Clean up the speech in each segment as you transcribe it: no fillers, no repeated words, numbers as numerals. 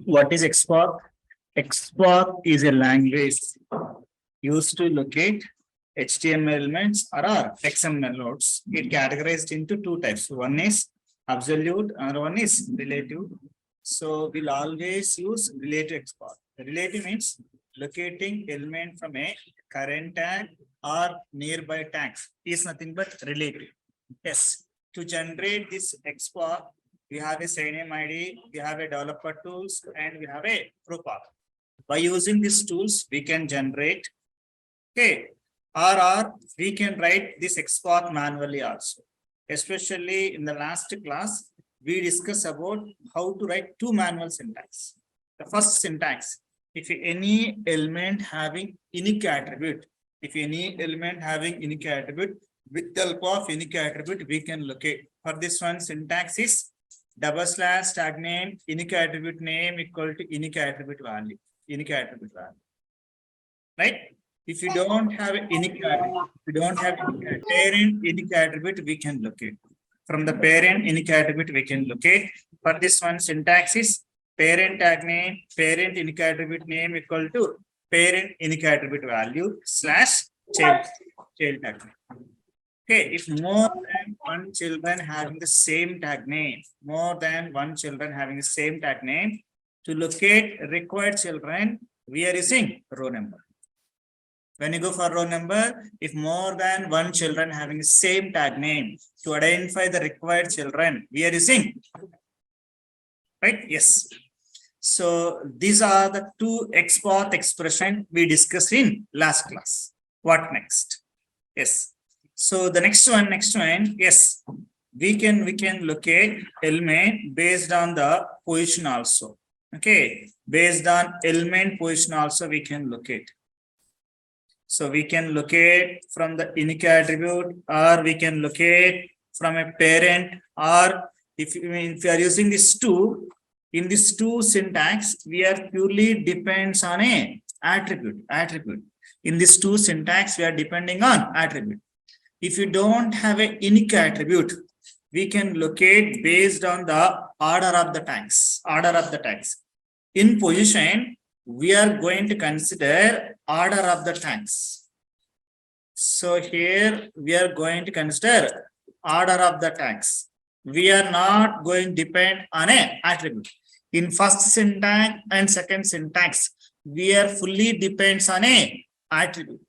What is XPath? XPath is a language used to locate HTML elements or XML nodes. It categorized into two types. One is absolute and one is relative. So we'll always use relative XPath. Relative means locating element from a current tag or nearby tags is nothing but relative. Yes. To generate this XPath, we have a Selenium ID, we have a developer tools, and we have a ProPath. By using these tools, we can generate, okay, or we can write this XPath manually also. Especially in the last class, we discussed about how to write two manual syntax. The first syntax, if any element having unique attribute, with the help of unique attribute, we can locate. For this one, syntax is / tag name unique attribute name equal to unique attribute value. Right? If you don't have unique attribute, parent unique attribute, we can locate. From the parent unique attribute, we can locate. For this one, syntax is parent tag name, parent unique attribute name equal to parent unique attribute value / child tag name. Okay, if more than one children having the same tag name, to locate required children, we are using row number. When you go for row number, if more than one children having the same tag name, to identify the required children, we are using, right? Yes. So these are the two XPath expression we discussed in last class. What next? Yes. So the next one, yes, we can locate element based on the position also. Okay, based on element position also we can locate. So we can locate from the unique attribute, or we can locate from a parent, or if you are using this two, in this two syntax, we are purely depends on a attribute. In this two syntax, we are depending on attribute. If you don't have a unique attribute, we can locate based on the order of the tags. In position, we are going to consider order of the tags. So here we are going to consider order of the tags. We are not going to depend on a attribute. In first syntax and second syntax, we are fully depends on a attribute.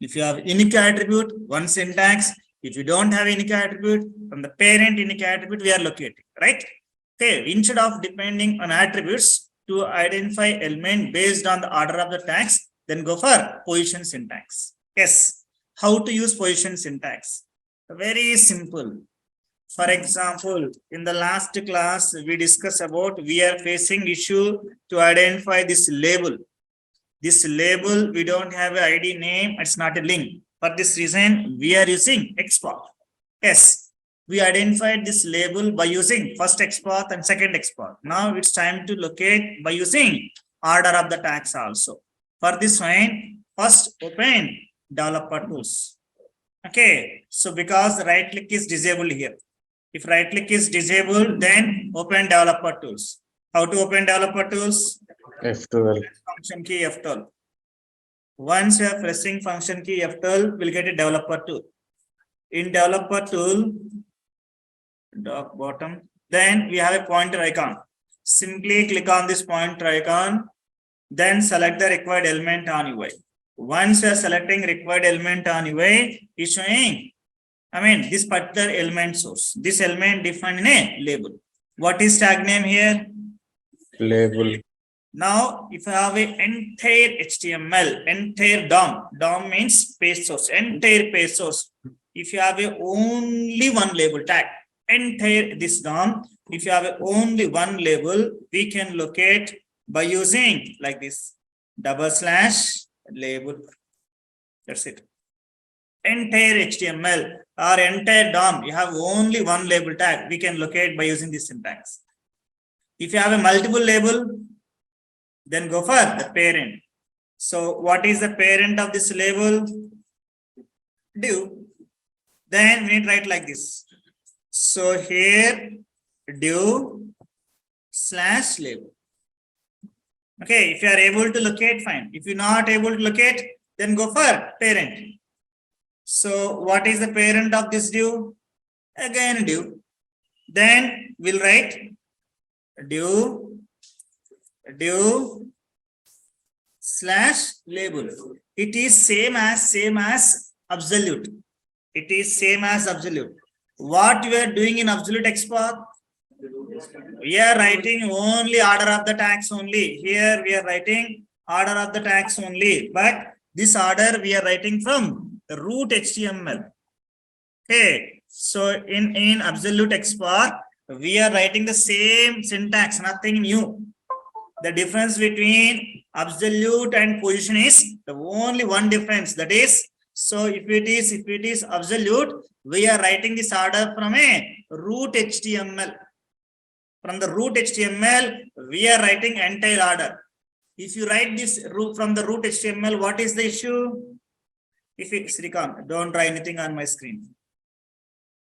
If you have unique attribute, one syntax. If you don't have unique attribute, from the parent unique attribute, we are locating, right? Okay, instead of depending on attributes to identify element based on the order of the tags, then go for position syntax. Yes. How to use position syntax? Very simple. For example, in the last class, we discussed about we are facing issue to identify this label. This label, we don't have an ID name, it's not a link. For this reason, we are using XPath. Yes, we identified this label by using first XPath and second XPath. Now it's time to locate by using order of the tags also. For this one, first open developer tools. Okay, so because right click is disabled here. If right click is disabled, then open developer tools. How to open developer tools? F12. Function key F12. Once you are pressing function key F12, we'll get a developer tool. In developer tool, dock bottom, then we have a pointer icon. Simply click on this pointer icon, then select the required element on UI. Once you are selecting required element on UI, it's showing, this particular element source. This element defined in a label. What is tag name here? Label. Now, if I have an entire HTML, entire DOM means page source, entire page source. If you have only one label tag, entire this DOM, if you have only one label, we can locate by using like this / label. That's it. Entire HTML or entire DOM, you have only one label tag, we can locate by using this syntax. If you have a multiple label, then go for the parent. So what is the parent of this label? Div. Then we need to write like this. So here div /label. Okay, if you are able to locate, fine. If you're not able to locate, then go for parent. So what is the parent of this div? Again div. Then we'll write div slash label. It is same as absolute. It is same as absolute. What you are doing in absolute XPath? We are writing only order of the tags only. Here we are writing order of the tags only. But this order we are writing from the root HTML. Okay. So in absolute XPath, we are writing the same syntax, nothing new. The difference between absolute and position is the only one difference. That is, so if it is absolute, we are writing this order from a root HTML. From the root HTML, we are writing entire order. If you write this root from the root HTML, what is the issue? If it's Srikanth, don't try anything on my screen.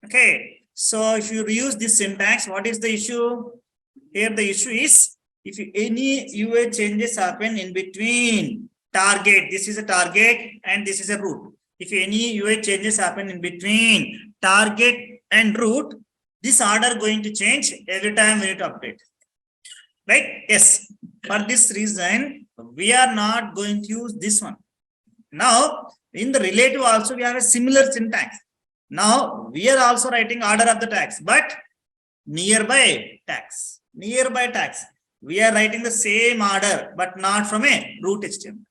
Okay, so if you use this syntax, what is the issue? Here the issue is if any UA changes happen in between target, this is a target and this is a root. If any UA changes happen in between target and root, this order going to change every time we need to update. Right? Yes. For this reason, we are not going to use this one. Now, in the relative also, we have a similar syntax. Now, we are also writing order of the tags, but nearby tags. Nearby tags. We are writing the same order, but not from a root HTML.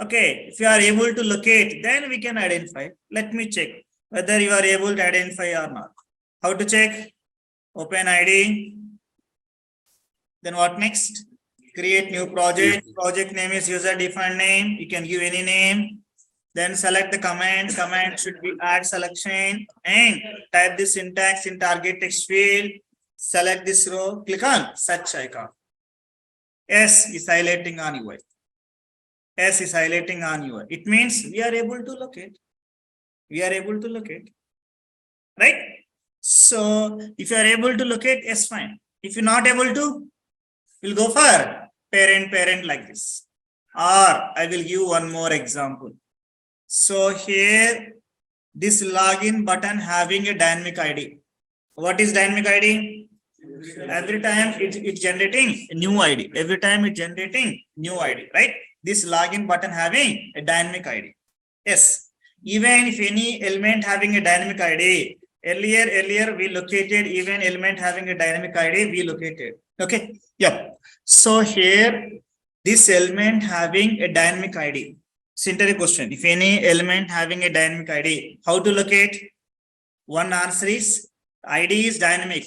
Okay, if you are able to locate, then we can identify. Let me check whether you are able to identify or not. How to check? Open ID. Then what next? Create new project. Project name is user defined name. You can give any name. Then select the command. Command should be add selection and type the syntax in target text field. Select this row. Click on search icon. S is highlighting on UI. S is highlighting on UI. It means we are able to locate. We are able to locate. Right? So if you are able to locate, yes, fine. If you're not able to, we'll go for parent like this. Or I will give one more example. So here, this login button having a dynamic ID. What is dynamic ID? Every time it's generating a new ID. Every time it's generating new ID, right? This login button having a dynamic ID. Yes. Even if any element having a dynamic ID, earlier we located even element having a dynamic ID, we located. Okay. Yeah. So here, this element having a dynamic ID. Simple question. If any element having a dynamic ID, how to locate? One answer is ID is dynamic.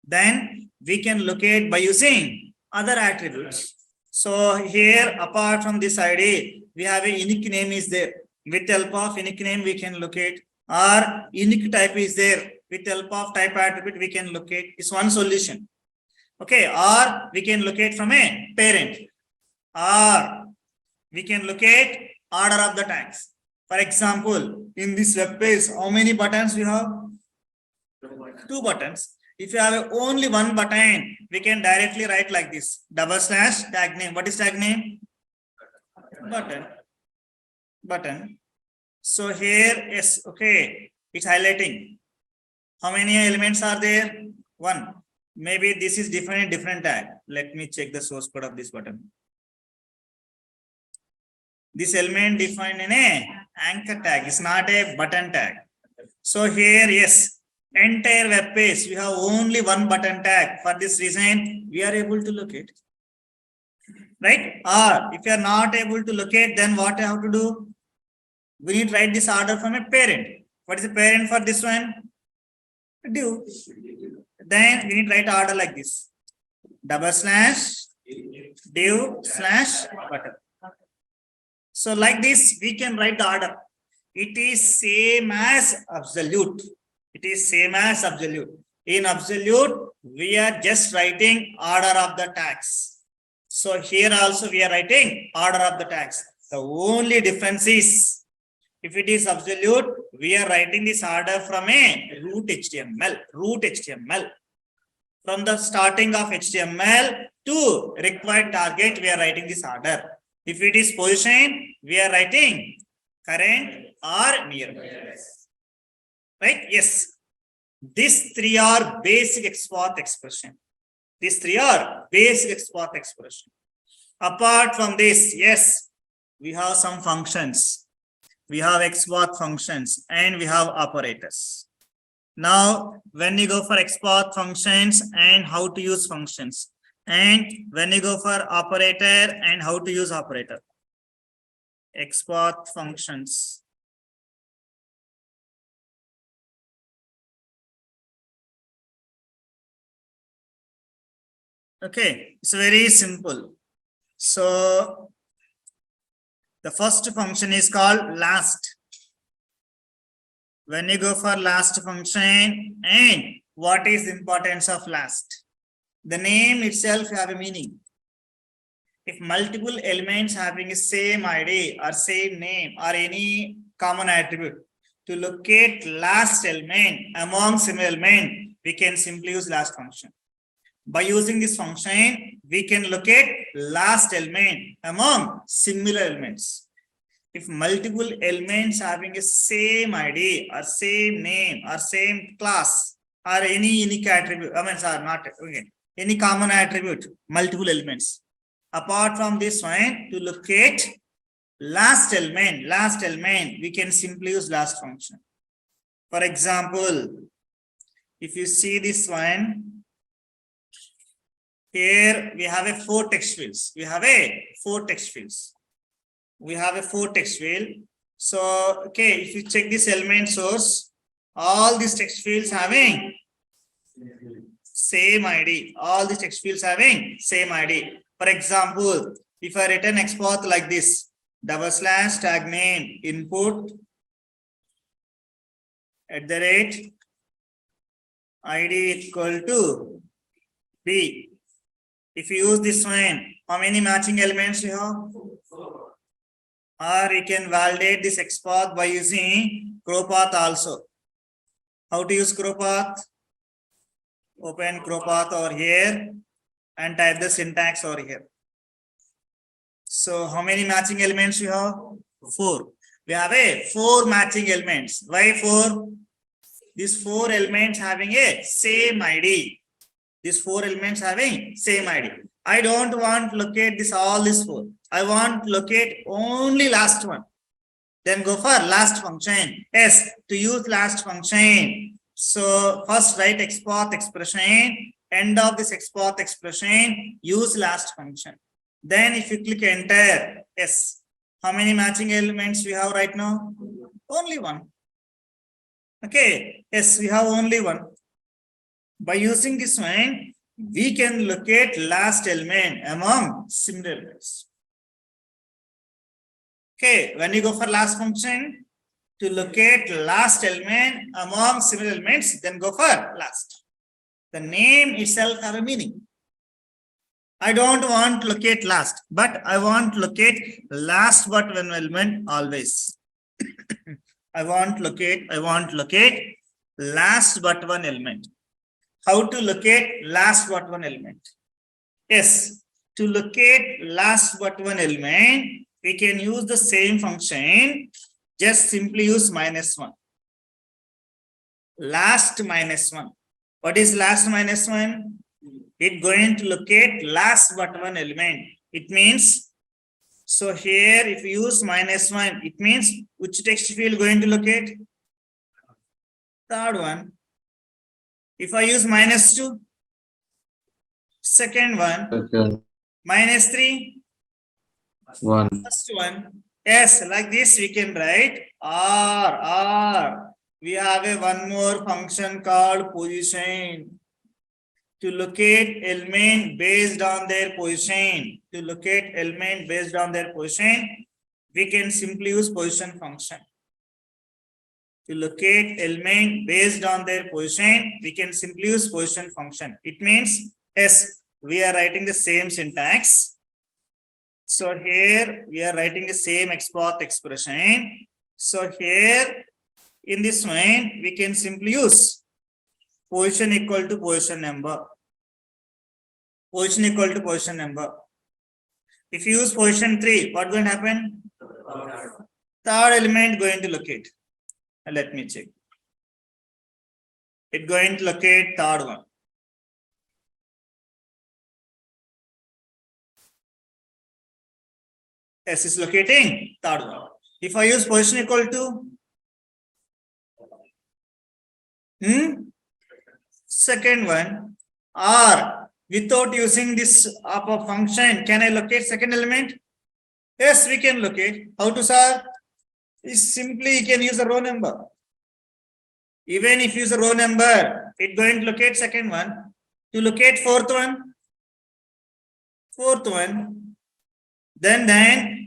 Then we can locate by using other attributes. So here, apart from this ID, we have a unique name is there. With help of unique name, we can locate. Or unique type is there. With help of type attribute, we can locate. It's one solution. Okay. Or we can locate from a parent. Or we can locate order of the tags. For example, in this web page, how many buttons we have? 2 buttons. If you have only one button, we can directly write like this: / tag name. What is tag name? Button. So here, yes, okay, it's highlighting. How many elements are there? 1. Maybe this is defined in different tag. Let me check the source code of this button. This element defined in a anchor tag. It's not a button tag. So here, yes, entire web page, we have only one button tag. For this reason, we are able to locate. Right? Or if you are not able to locate, then what I have to do? We need to write this order from a parent. What is the parent for this one? Div. Then we need to write order like this: / div / button. So like this, we can write the order. It is same as absolute. It is same as absolute. In absolute, we are just writing order of the tags. So here also we are writing order of the tags. The only difference is, if it is absolute, we are writing this order from a root HTML. From the starting of HTML to required target, we are writing this order. If it is position, we are writing current or nearby. Right? Yes. These three are basic XPath expression. These three are basic XPath expression. Apart from this, yes, we have some functions. We have XPath functions and we have operators. Now, when you go for XPath functions and how to use functions, and when you go for operator and how to use operator. XPath functions. Okay, it's very simple. So the first function is called last. When you go for last function, and what is the importance of last? The name itself have a meaning. If multiple elements having the same ID or same name or any common attribute, to locate last element among similar element, we can simply use last function. By using this function, we can locate last element among similar elements. If multiple elements having a same ID or same name or same class or any unique attribute, not okay, any common attribute, multiple elements. Apart from this one, to locate last element, we can simply use last function. For example, if you see this one, here we have a 4 text fields. We have a 4 text fields. So, okay, if you check this element source, all these text fields having same ID. All these text fields having same ID. For example, if I return XPath like this, / tag name input @ ID equal to B. If you use this one, how many matching elements you have? Or you can validate this XPath by using XPath also. How to use XPath? Open XPath over here and type the syntax over here. So how many matching elements you have? 4. We have a 4 matching elements. Why 4? These 4 elements having a same ID. These 4 elements having same ID. I don't want to locate this all these 4. I want to locate only last one. Then go for last function. Yes, to use last function. So first write XPath expression. End of this XPath expression, use last function. Then if you click enter, yes. How many matching elements we have right now? Only one. Okay, yes, we have only one. By using this one, we can locate last element among similar elements. Okay, when you go for last function, to locate last element among similar elements, then go for last. The name itself have a meaning. I don't want to locate last, but I want to locate last but one element always. I want to locate last but one element. How to locate last but one element? Yes, to locate last but one element, we can use the same function, just simply use -1. Last -1. What is last -1? It's going to locate last but one element. It means, so here if you use -1, it means which text field going to locate? Third one. If I use -2, second one, -3, 1. first one. Yes, like this we can write or. We have a one more function called position. To locate element based on their position. To locate element based on their position, we can simply use position function. To locate element based on their position, we can simply use position function. It means, yes, we are writing the same syntax. So here we are writing the same XPath expression. So here in this one, we can simply use position equal to position number. Position equal to position number. If you use position 3, what going to happen? Third element going to locate. Let me check. It going to locate third one. S is locating third one. If I use position equal to second one, or without using this upper function, can I locate second element? Yes, we can locate. How to solve? Is simply you can use a row number. Even if you use a row number, it going to locate second one. To locate fourth one, then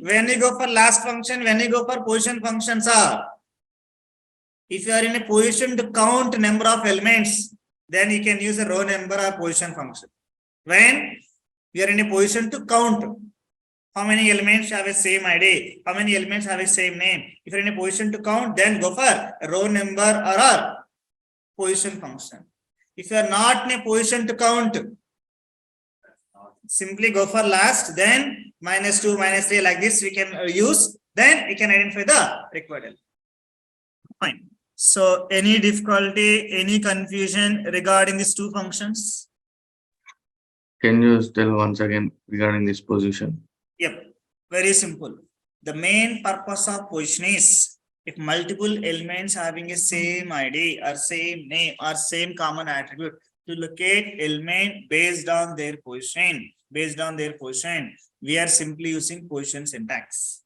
when you go for last function, when you go for position functions are, if you are in a position to count number of elements, then you can use a row number or position function. When you are in a position to count how many elements have a same ID, how many elements have a same name. If you're in a position to count, then go for a row number or a position function. If you are not in a position to count, simply go for last, then -2, -3 like this we can use, then we can identify the required element. Fine. So any difficulty, any confusion regarding these two functions? Can you tell once again regarding this position? Yep, very simple. The main purpose of position is if multiple elements having a same ID or same name or same common attribute, to locate element based on their position, we are simply using position syntax.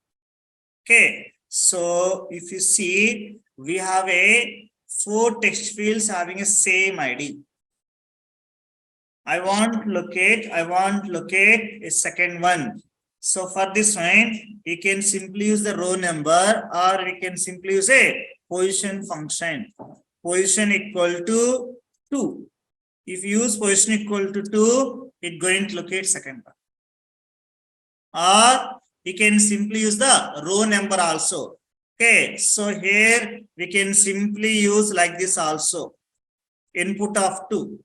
Okay, so if you see, we have a 4 text fields having a same ID. I want to locate a second one. So for this one, we can simply use the row number, or we can simply use a position function. Position equal to 2. If you use position equal to 2, it's going to locate second one. Or we can simply use the row number also. Okay, so here we can simply use like this also. Input of 2.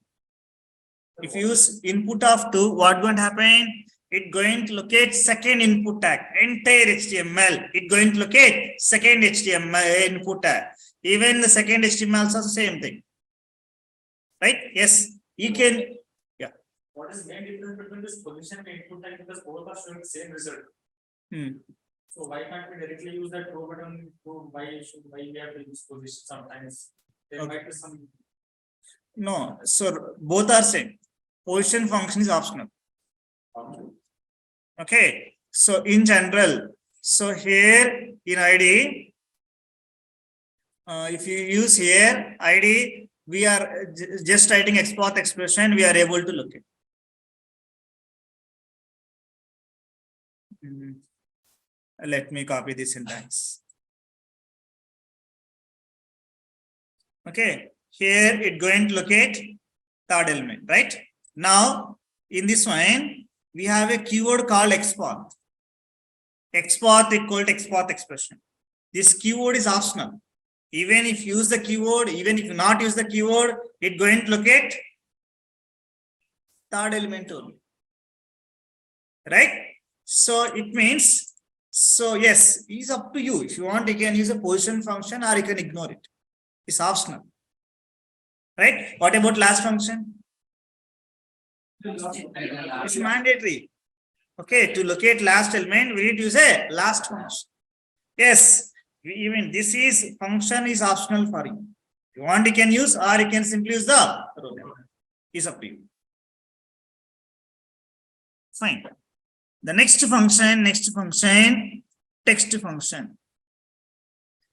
If you use input of 2, what going to happen? It's going to locate second input tag, entire HTML. It's going to locate second HTML input tag. Even the second HTML also same thing. Right? Yes, you can. Yeah. What is the main difference between this position and input tag, because both are showing the same result? So why can't we directly use that row button? Why we have to use position sometimes? There might be some. No, so both are same. Position function is optional. Okay, so in general, so here in ID, if you use here ID, we are just writing XPath expression, we are able to look it. Let me copy this syntax. Okay, here it going to locate third element, right? Now in this one, we have a keyword called XPath. XPath equal to XPath expression. This keyword is optional. Even if you use the keyword, even if you not use the keyword, it going to locate third element only. Right? So it means, so yes, it's up to you. If you want, you can use a position function or you can ignore it. It's optional. Right? What about last function? It's mandatory. Okay, to locate last element, we need to use a last function. Yes, even this is function is optional for you. If you want, you can use, or you can simply use the row number. It's up to you. Fine. The next function, text function.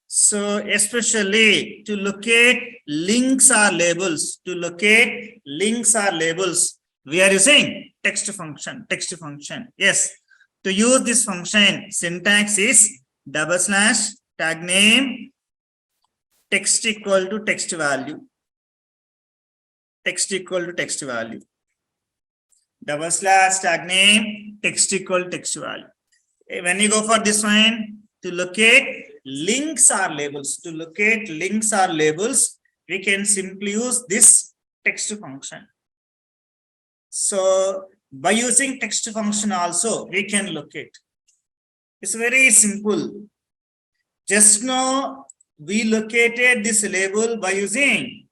So especially to locate links or labels, we are using text function. Yes, to use this function, syntax is / tag name text equal to text value. / tag name text equal to text value. When you go for this one, to locate links or labels, we can simply use this text function. So by using text function also we can locate. It's very simple. Just now we located this label by using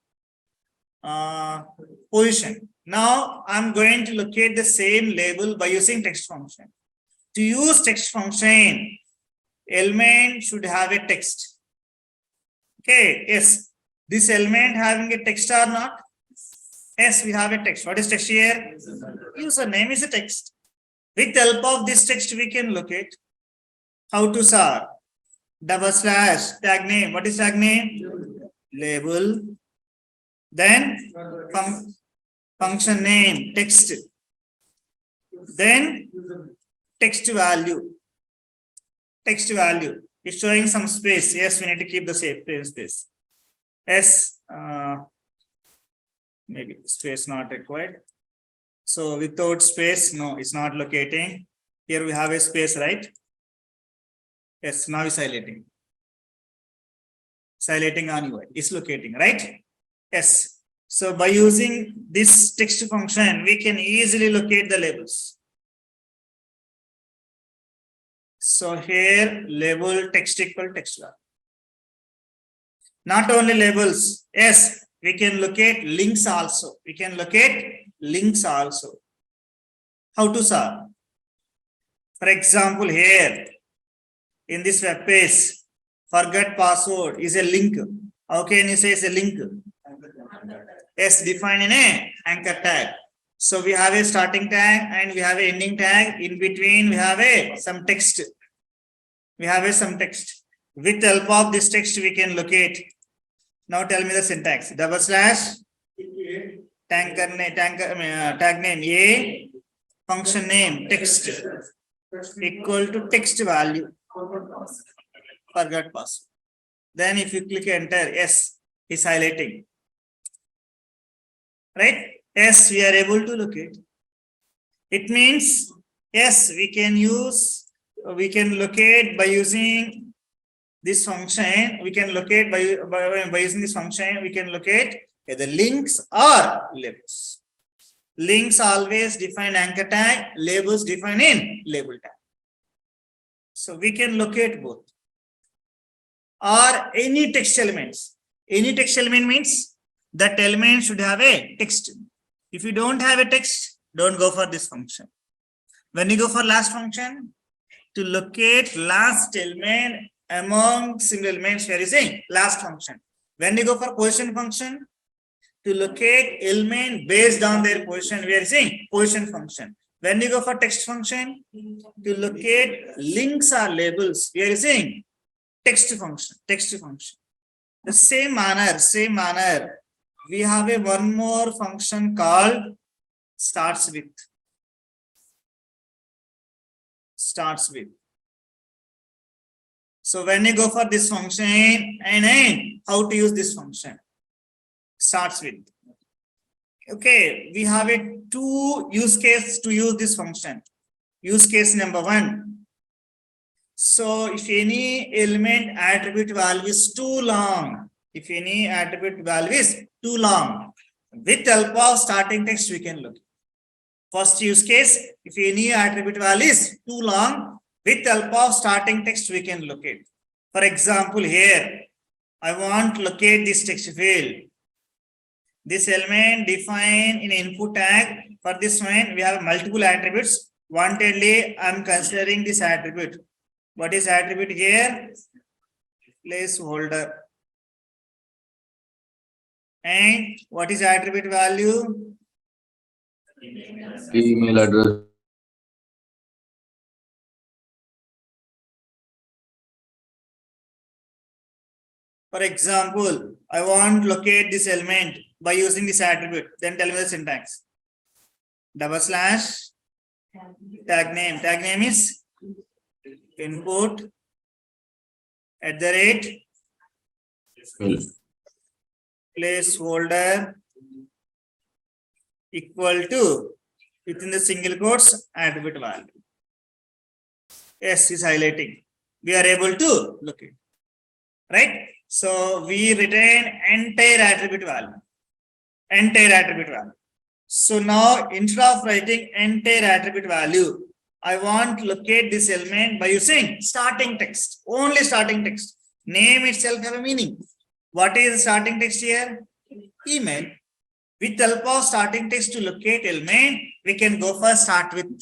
position. Now I'm going to locate the same label by using text function. To use text function, element should have a text. Okay, yes. This element having a text or not? Yes, we have a text. What is text here? Username is a text. With the help of this text, we can locate. How to solve? Double slash tag name. What is tag name? Label. Then function name, text. Then text value. Text value is showing some space. Yes, we need to keep the same space. Yes, maybe space not required. So without space, no, it's not locating. Here we have a space, right? Yes, now it's highlighting. It's highlighting on UI. It's locating, right? Yes. So by using this text function, we can easily locate the labels. So here label text equal text value. Not only labels, yes, we can locate links also. We can locate links also. How to solve? For example, here in this web page, forget password is a link. How can you say it's a link? Yes, defined in a anchor tag. So we have a starting tag and we have an ending tag. In between, we have some text. We have some text. With the help of this text, we can locate. Now tell me the syntax. Double slash tag name A, function name text equal to text value. Forgot password. Then if you click enter, yes, it's highlighting. Right? Yes, we are able to locate. It means, yes, we can locate by using this function. We can locate by using this function, we can locate either links or labels. Links always define anchor tag, labels define in label tag. So we can locate both. Or any text elements. Any text element means that element should have a text. If you don't have a text, don't go for this function. When you go for last function, to locate last element among single elements, we are using last function. When you go for position function, to locate element based on their position, we are using position function. When you go for text function, to locate links or labels, we are using text function. The same manner, we have one more function called starts with. So when you go for this function and how to use this function, starts with. Okay, we have two use cases to use this function. Use case number one. So if any element attribute value is too long, with help of starting text, we can look. First use case, if any attribute value is too long, with help of starting text, we can locate. For example, here, I want to locate this text field. This element defined in input tag. For this one, we have multiple attributes. Wantedly, I'm considering this attribute. What is attribute here? Placeholder. And what is attribute value? Email address. For example, I want to locate this element by using this attribute. Then tell me the syntax. Double slash tag name. Tag name is input @ placeholder equal to within the single quotes attribute value. Yes, is highlighting. We are able to look it. Right? So we retain entire attribute value. So now instead of writing entire attribute value, I want to locate this element by using starting text, only starting text. Name itself have a meaning. What is the starting text here? Email. With help of starting text to locate element, we can go for start with.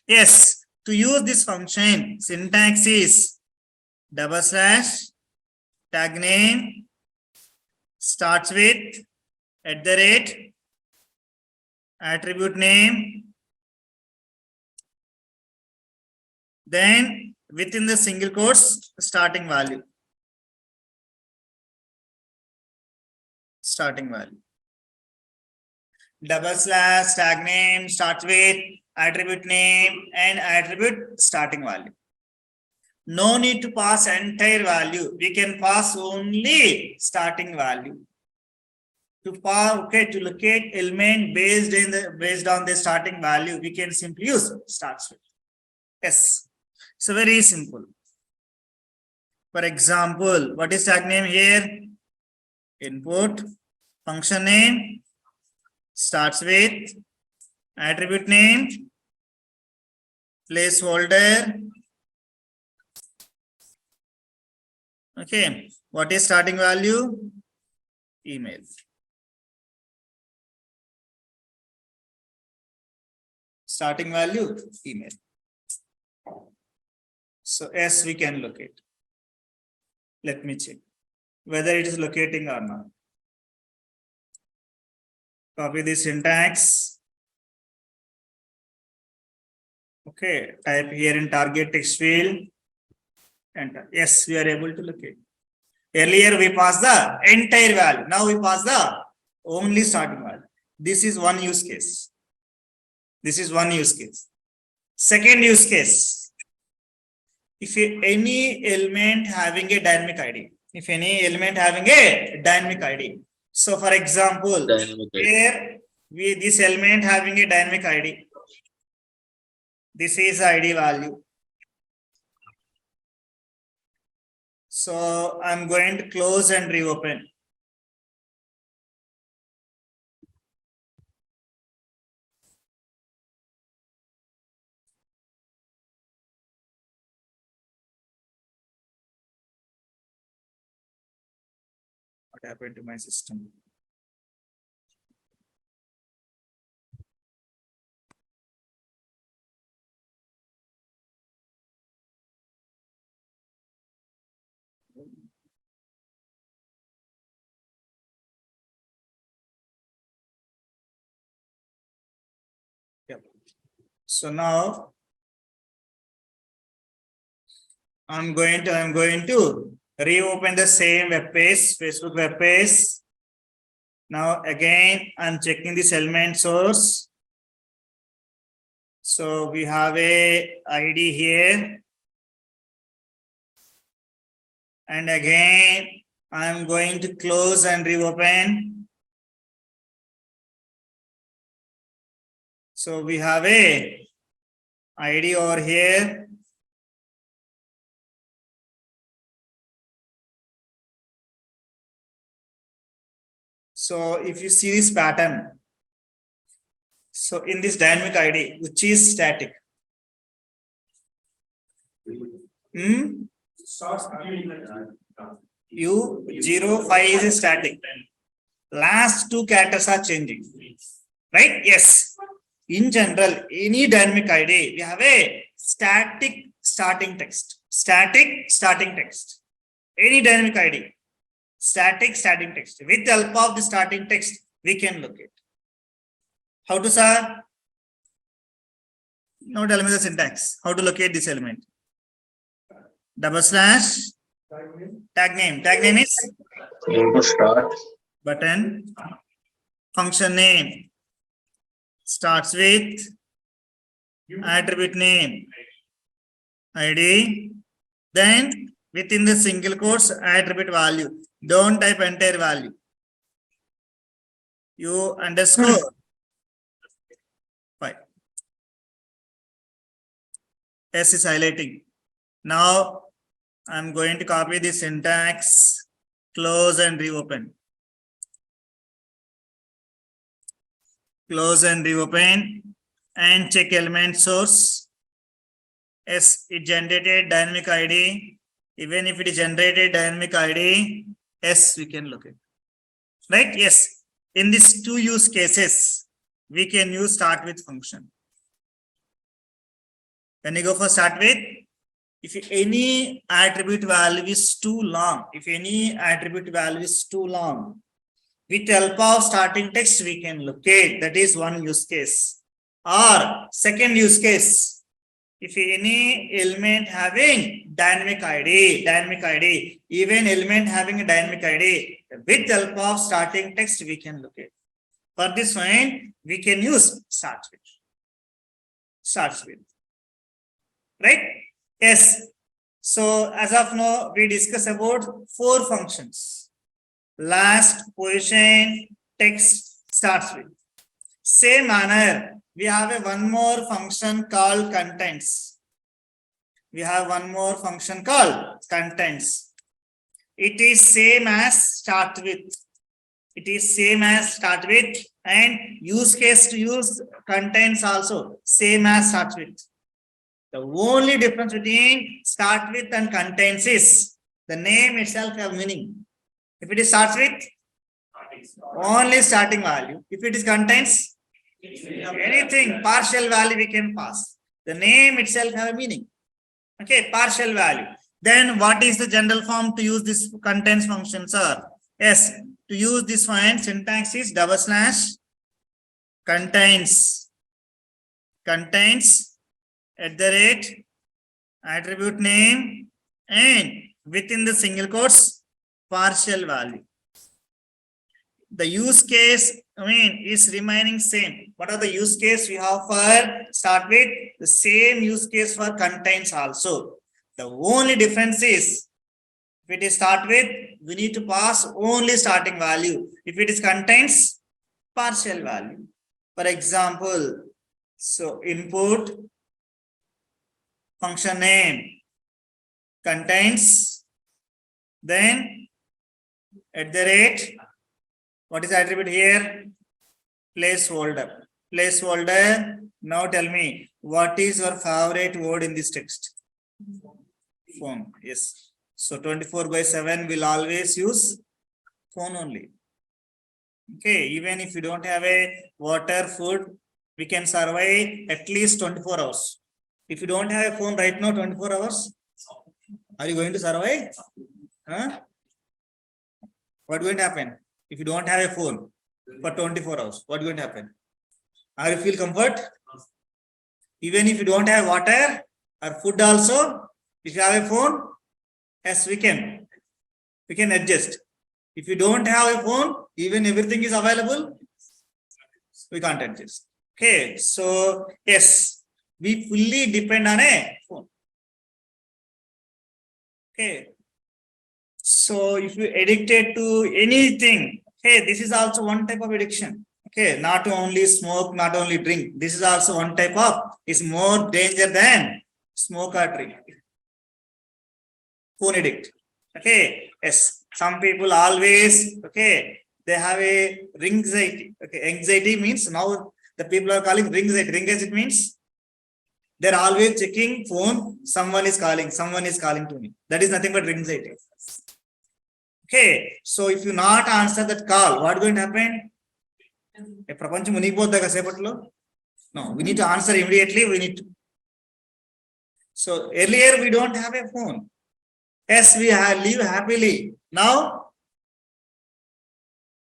Yes, to use this function, syntax is / tag name starts with @ attribute name. Then within the single quotes, starting value. Starting value. / tag name starts with attribute name and attribute starting value. No need to pass entire value. We can pass only starting value. To locate element based on the starting value, we can simply use starts with. Yes. So very simple. For example, what is tag name here? Input. Function name starts with attribute name, placeholder. Okay. What is starting value? Email. Starting value, email. So yes, we can locate. Let me check whether it is locating or not. Copy the syntax. Okay, type here in target text field. Enter. Yes, we are able to locate. Earlier we passed the entire value. Now we pass the only starting value. This is one use case. This is one use case. Second use case. If any element having a dynamic ID. If any element having a dynamic ID. So for example, here this element having a dynamic ID. This is ID value. So I'm going to close and reopen. What happened to my system? Yep. So now I'm going to reopen the same web page, Facebook web page. Now again, I'm checking this element source. So we have a ID here. And again, I'm going to close and reopen. So we have a ID over here. So if you see this pattern, so in this dynamic ID, which is static. U05 is static. Last two characters are changing. Right? Yes. In general, any dynamic ID, we have a static starting text. Static starting text. Any dynamic ID. Static starting text. With the help of the starting text, we can locate. How to, sir? Now tell me the syntax. How to locate this element? / tag name. Tag name is start button. Function name starts with attribute name ID. Then within the single quotes attribute value. Don't type entire value. You underscore 5. S is highlighting. Now I'm going to copy the syntax, close and reopen. close and reopen, and check element source. Yes, it generated dynamic ID. Even if it is generated dynamic ID, yes, we can look at. Right? Yes. In these two use cases, we can use start with function. When you go for start with, if any attribute value is too long, with help of starting text, we can locate. That is one use case. Or second use case, if any element having dynamic ID, even element having a dynamic ID, with help of starting text, we can locate. For this one, we can use starts with. Right? Yes. So as of now, we discuss about 4 functions. Last, position, text, starts with. Same manner, we have a one more function called contents. It is same as start with. And use case to use contents also same as start with. The only difference between start with and contents is the name itself have meaning. If it is starts with, only starting value. If it is contains anything, partial value we can pass. The name itself have a meaning. Okay, partial value. Then what is the general form to use this contains function, sir? Yes, to use this one, syntax is / contains attribute name and within the single quotes partial value. The use case is remaining same. What are the use case we have for start with? The same use case for contains also. The only difference is if it is start with, we need to pass only starting value. If it is contains, partial value. For example, so input function name contains, then what is the attribute here? Placeholder. Now tell me, what is your favorite word in this text? Phone. Yes. So 24/7 will always use phone only. Okay. Even if you don't have a water, food, we can survive at least 24 hours. If you don't have a phone right now, 24 hours, are you going to survive? Huh? What going to happen? If you don't have a phone for 24 hours, what going to happen? Are you feel comfort? Even if you don't have water or food also, if you have a phone, yes, we can adjust. If you don't have a phone, even everything is available, we can't adjust. Okay, so yes, we fully depend on a phone. Okay. So if you addicted to anything, okay, this is also one type of addiction. Okay, not only smoke, not only drink. This is also one type of, is more danger than smoke or drink. Phone addict. Okay, yes. Some people always, okay, they have a ring anxiety. Okay, anxiety means now the people are calling ring anxiety. Ring anxiety means they're always checking phone. Someone is calling to me. That is nothing but ring anxiety. Okay, so if you not answer that call, what going to happen? No, we need to answer immediately. So earlier we don't have a phone. Yes, we live happily. Now,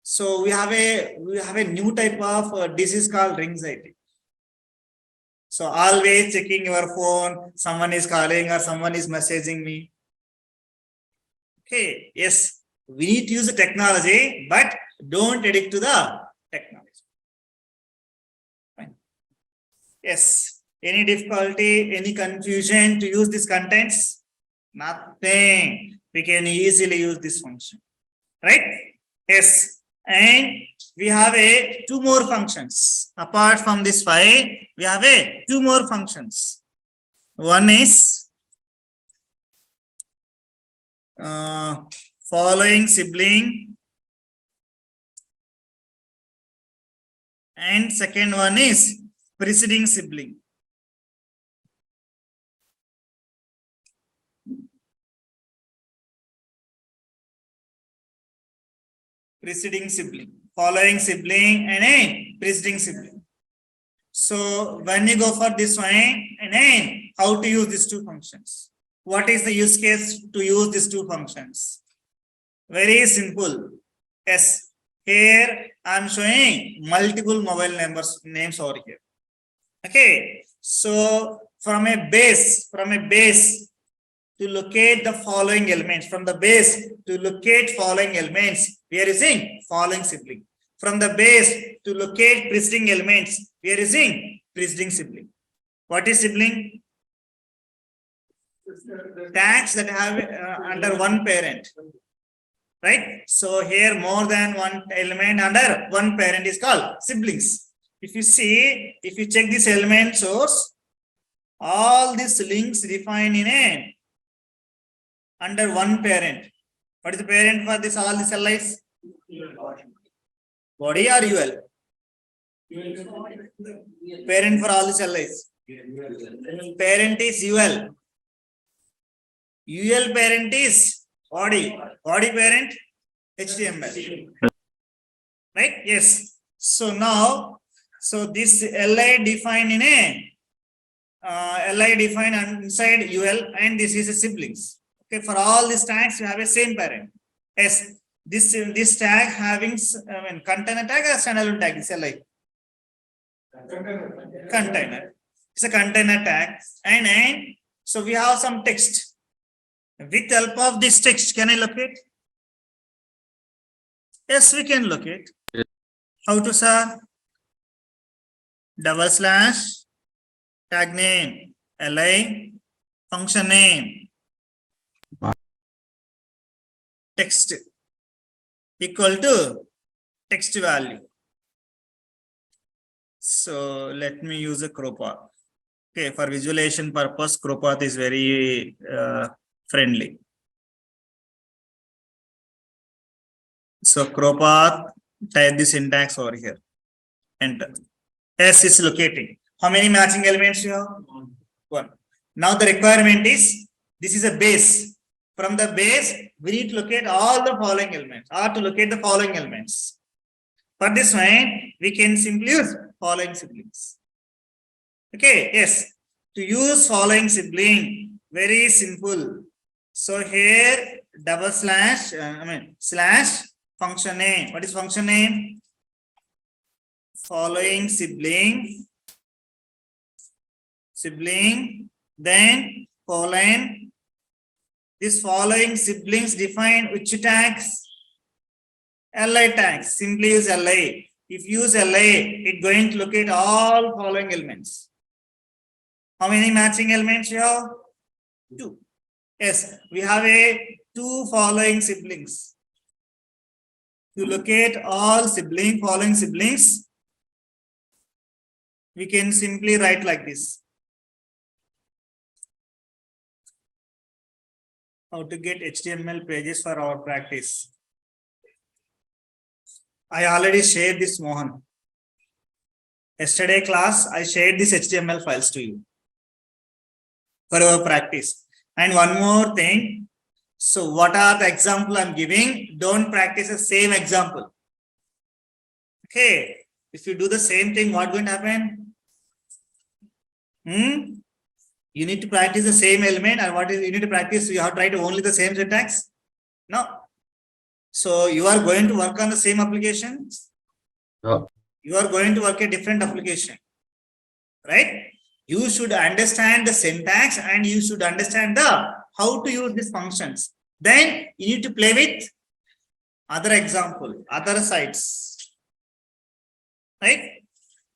so we have a new type of disease called ring anxiety. So always checking your phone, someone is calling or someone is messaging me. Okay, yes, we need to use the technology, but don't addict to the technology. Fine. Yes, any difficulty, any confusion to use these contents? Nothing. We can easily use this function, right? Yes, and we have two more functions. Apart from this 5, we have two more functions. One is following sibling And second one is preceding sibling. Preceding sibling, following sibling, and a preceding sibling. So when you go for this one, and then how to use these two functions? What is the use case to use these two functions? Very simple. Yes, here I am showing multiple mobile names over here. Okay, so from a base to locate the following elements, from the base to locate following elements, we are using following sibling. From the base to locate preceding elements, we are using preceding sibling. What is sibling? Tags that have under one parent, right? So here more than one element under one parent is called siblings. If you check this element source, all these links defined in a under one parent. What is the parent for this all these LIs? Body or UL? Parent for all these LIs. Parent is UL. UL parent is body. Body parent HTML. Right? Yes. So now, so this LI defined in a LI defined inside UL, and this is a siblings. Okay, for all these tags, you have a same parent. Yes, this tag having container tag or standalone tag is LI. Container. It's a container tag, and so we have some text. With help of this text, can I locate? Yes, we can locate. How to, sir? / tag name li function name text equal to text value. So let me use a crow path. Okay, for visualization purpose, crow path is very friendly. So crow path, type the syntax over here. Enter. S is locating. How many matching elements you have? One. Now the requirement is, this is a base. From the base, we need to locate all the following elements, or to locate the following elements. For this one, we can simply use following siblings. Okay, yes. To use following sibling, very simple. So here, / slash function name. What is function name? Following sibling, then colon. This following siblings define which tags? Li tags. Simply use Li. If you use Li, it's going to locate all following elements. How many matching elements you have? 2. Yes, we have two following siblings. To locate all following siblings, we can simply write like this. How to get HTML pages for our practice. I already shared this, Mohan. Yesterday class, I shared these HTML files to you for our practice. And one more thing. So what are the example I'm giving? Don't practice the same example. Okay. If you do the same thing, what's going to happen? You need to practice the same element, and what is you need to practice? You have to write only the same syntax? No. So you are going to work on the same application? No. You are going to work a different application, right? You should understand the syntax, and you should understand the how to use these functions. Then you need to play with other example, other sites, right?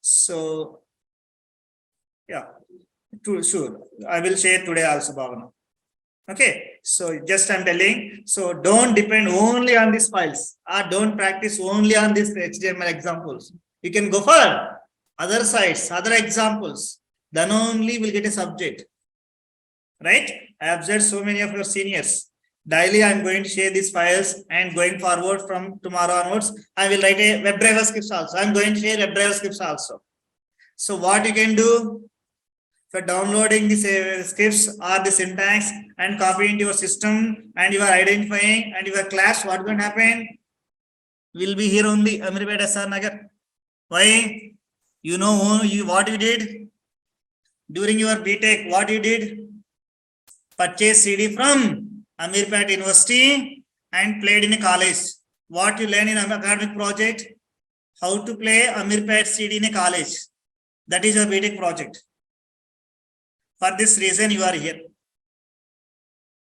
So yeah, sure. I will share today also, Bhavana. Okay, so just I'm telling, so don't depend only on these files, or don't practice only on these HTML examples. You can go for other sites, other examples, then only we'll get a subject, right? I observed so many of your seniors. Daily, I'm going to share these files, and going forward from tomorrow onwards, I will write a WebDriver scripts also. I'm going to share WebDriver scripts also. So what you can do for downloading these scripts or the syntax and copy into your system, and you are identifying and your class, what going to happen? Will be here only, Amirpet SR Nagar. Why? You know what you did during your BTech, what you did? Purchase CD from Amirpet University and played in a college. What you learn in an academic project? How to play Amirpet CD in a college. That is your BTech project. For this reason, you are here.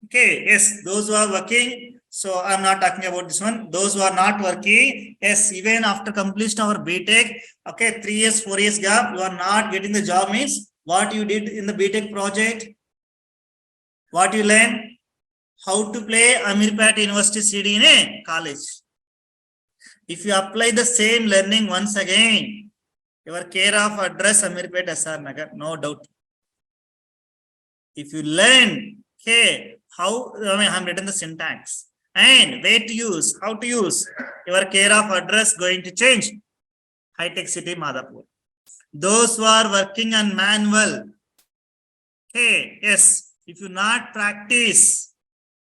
Okay, yes, those who are working, so I'm not talking about this one. Those who are not working, yes, even after completion of our BTech, okay, 3 years, 4 years gap, you are not getting the job means what you did in the BTech project, what you learn, how to play Amirpet University CD in a college. If you apply the same learning once again, your care of address Amirpet SR Nagar, no doubt. If you learn, okay, how I have written the syntax and where to use, how to use, your care of address going to change. High Tech City, Madhapur. Those who are working on manual, okay, yes, if you not practice,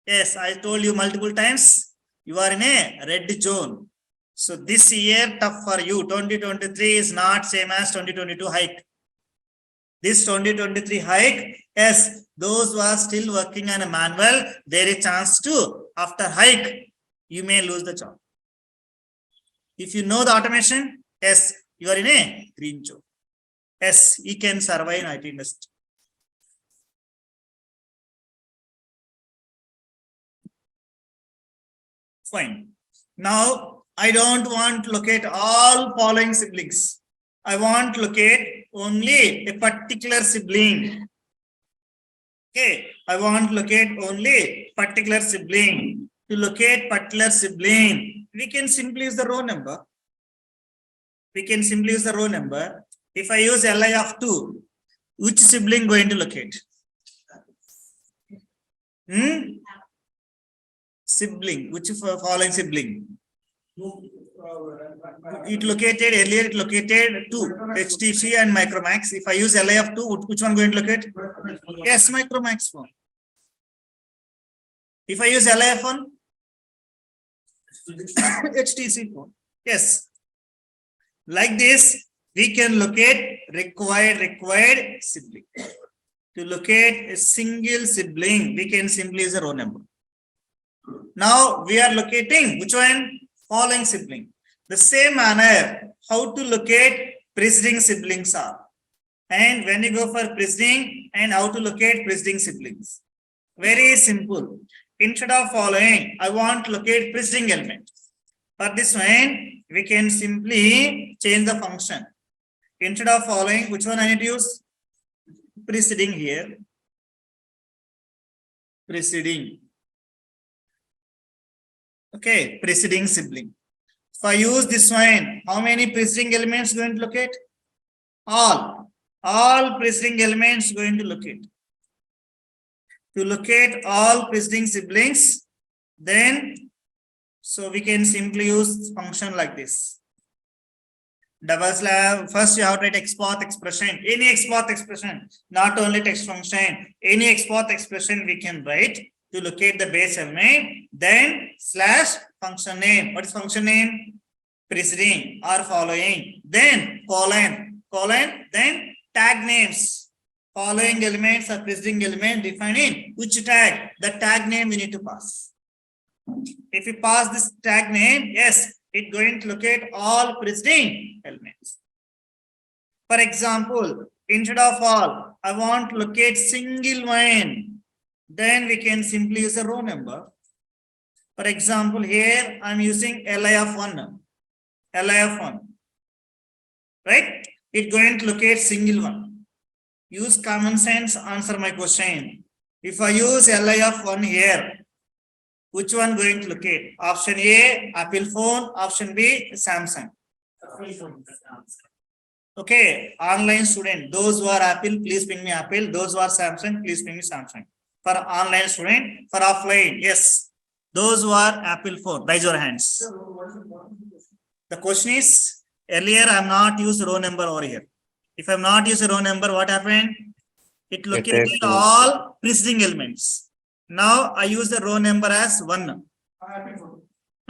yes, I told you multiple times, you are in a red zone. So this year tough for you. 2023 is not same as 2022 hike. This 2023 hike, yes, those who are still working on a manual, there is chance to, after hike, you may lose the job. If you know the automation, yes, you are in a green zone. Yes, you can survive in IT industry. Fine. Now, I don't want to locate all following siblings. I want to locate only a particular sibling. Okay, I want to locate only particular sibling. To locate particular sibling, we can simply use the row number. We can simply use the row number. If I use li of 2, which sibling going to locate? Sibling, which following sibling? It located earlier, it located 2, HTC and Micromax. If I use li of 2, which one going to locate? Yes, Micromax phone. If I use li of 1, HTC phone. Yes. Like this, we can locate required sibling. To locate a single sibling, we can simply use a row number. Now we are locating which one? Following sibling. The same manner, how to locate preceding siblings are. And when you go for preceding and how to locate preceding siblings. Very simple. Instead of following, I want to locate preceding element. For this one, we can simply change the function. Instead of following, which one I need to use? Preceding here. Preceding. Okay, preceding sibling. If I use this one, how many preceding elements going to locate? All preceding elements going to locate. To locate all preceding siblings, then so we can simply use function like this. Double slash, first you have to write XPath expression. Any XPath expression, not only text function, any XPath expression we can write to locate the base element, then slash function name. What is function name? Preceding or following, then colon, then tag names. Following elements or preceding element defined in which tag? The tag name we need to pass. If you pass this tag name, yes, it's going to locate all preceding elements. For example, instead of all, I want to locate single one. Then we can simply use a row number. For example, here I'm using li of 1. Right? It's going to locate single one. Use common sense, answer my question. If I use li of 1 here, which one going to locate? Option A, Apple phone. Option B, Samsung. Okay, online student. Those who are Apple, please ping me Apple. Those who are Samsung, please ping me Samsung. For online student, for offline, yes. Those who are Apple phone, raise your hands. The question is, earlier I am not used row number over here. If I am not used row number, what happened? It located takes all preceding elements. Now I use the row number as 1.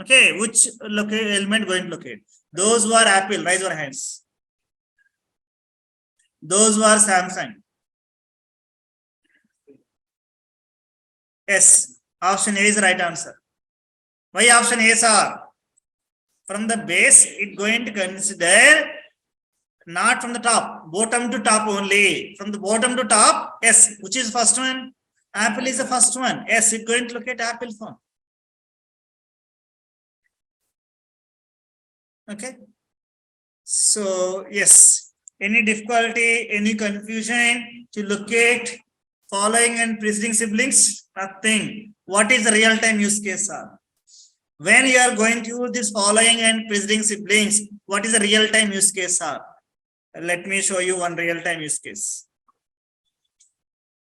Okay, which element going to locate? Those who are Apple, raise your hands. Those who are Samsung. Yes, option A is the right answer. Why option A, sir? From the base, it going to consider not from the top, bottom to top only. From the bottom to top, yes, which is first one? Apple is the first one. Yes, it's going to look at Apple phone. Okay. So, yes, any difficulty, any confusion to locate following and preceding siblings? Nothing. What is the real-time use case, sir? When you are going to use this following and preceding siblings, what is the real-time use case, sir? Let me show you one real-time use case.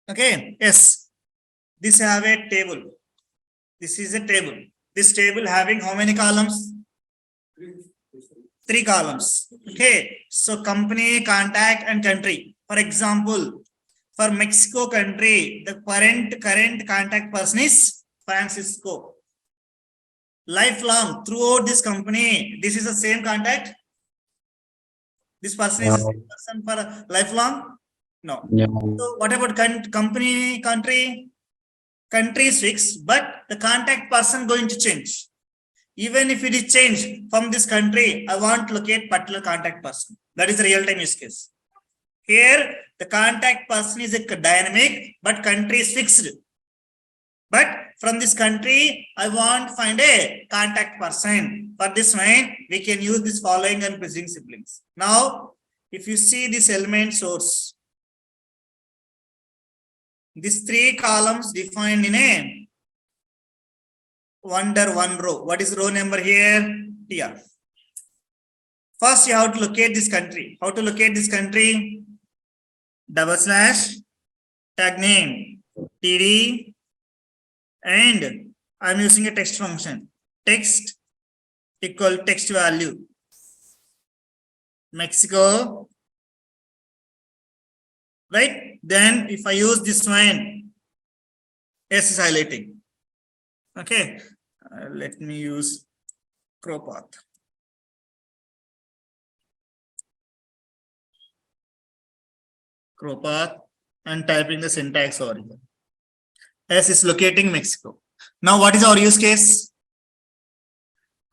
Okay, yes. This have a table. This is a table. This table having how many columns? 3 columns. Okay, so company, contact, and country. For example, for Mexico country, the current contact person is Francisco. Lifelong, throughout this company, this is the same contact. This person is the same person for lifelong? No. Yeah. So what about company, country? Country is fixed, but the contact person going to change. Even if it is changed from this country, I want to locate particular contact person. That is the real-time use case. Here, the contact person is a dynamic, but country is fixed. But from this country, I want to find a contact person. For this one, we can use this following and preceding siblings. Now, if you see this element source, these 3 columns defined in a under 1 row. What is row number here? TR. First, you have to locate this country. How to locate this country? / tag name TD, and I'm using a text function. Text equal text value Mexico, right? Then if I use this one, S is highlighting. Okay, let me use XPath. XPath and typing the syntax over here. S is locating Mexico. Now, what is our use case?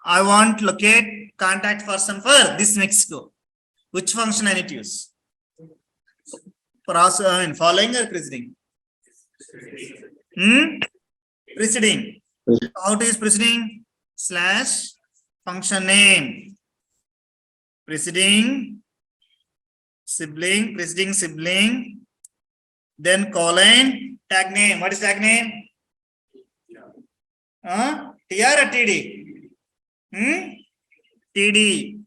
I want to locate contact person for this Mexico. Which function I need to use? Following or preceding? Preceding. How to use preceding? / function name. Preceding sibling, then colon, tag name. What is tag name? TR or TD? TD.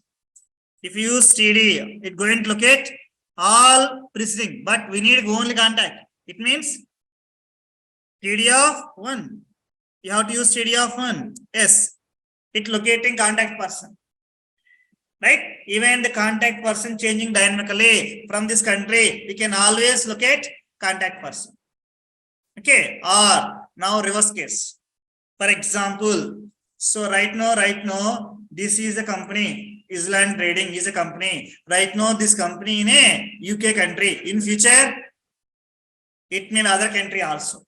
If you use TD, it's going to locate all preceding, but we need only contact. It means TD of 1. You have to use TD of 1. Yes, it locating contact person. Right? Even the contact person changing dynamically from this country, we can always locate contact person. Okay, or now reverse case. For example, so right now, this is a company, Island Trading is a company. Right now, this company in a UK country. In future, it may be other country also.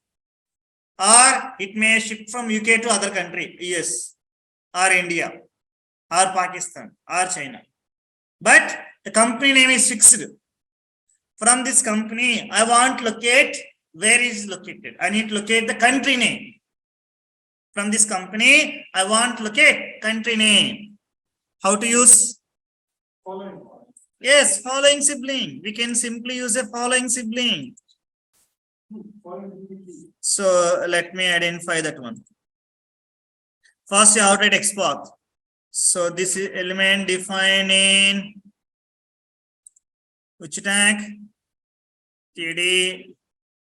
Or it may shift from UK to other country, US, or India, or Pakistan, or China. But the company name is fixed. From this company, I want to locate where is located. I need to locate the country name. From this company, I want to locate country name. How to use? Following. Yes, following sibling. We can simply use a following sibling. So let me identify that one. First, you have to write XPath. So this is element defined in which tag? TD,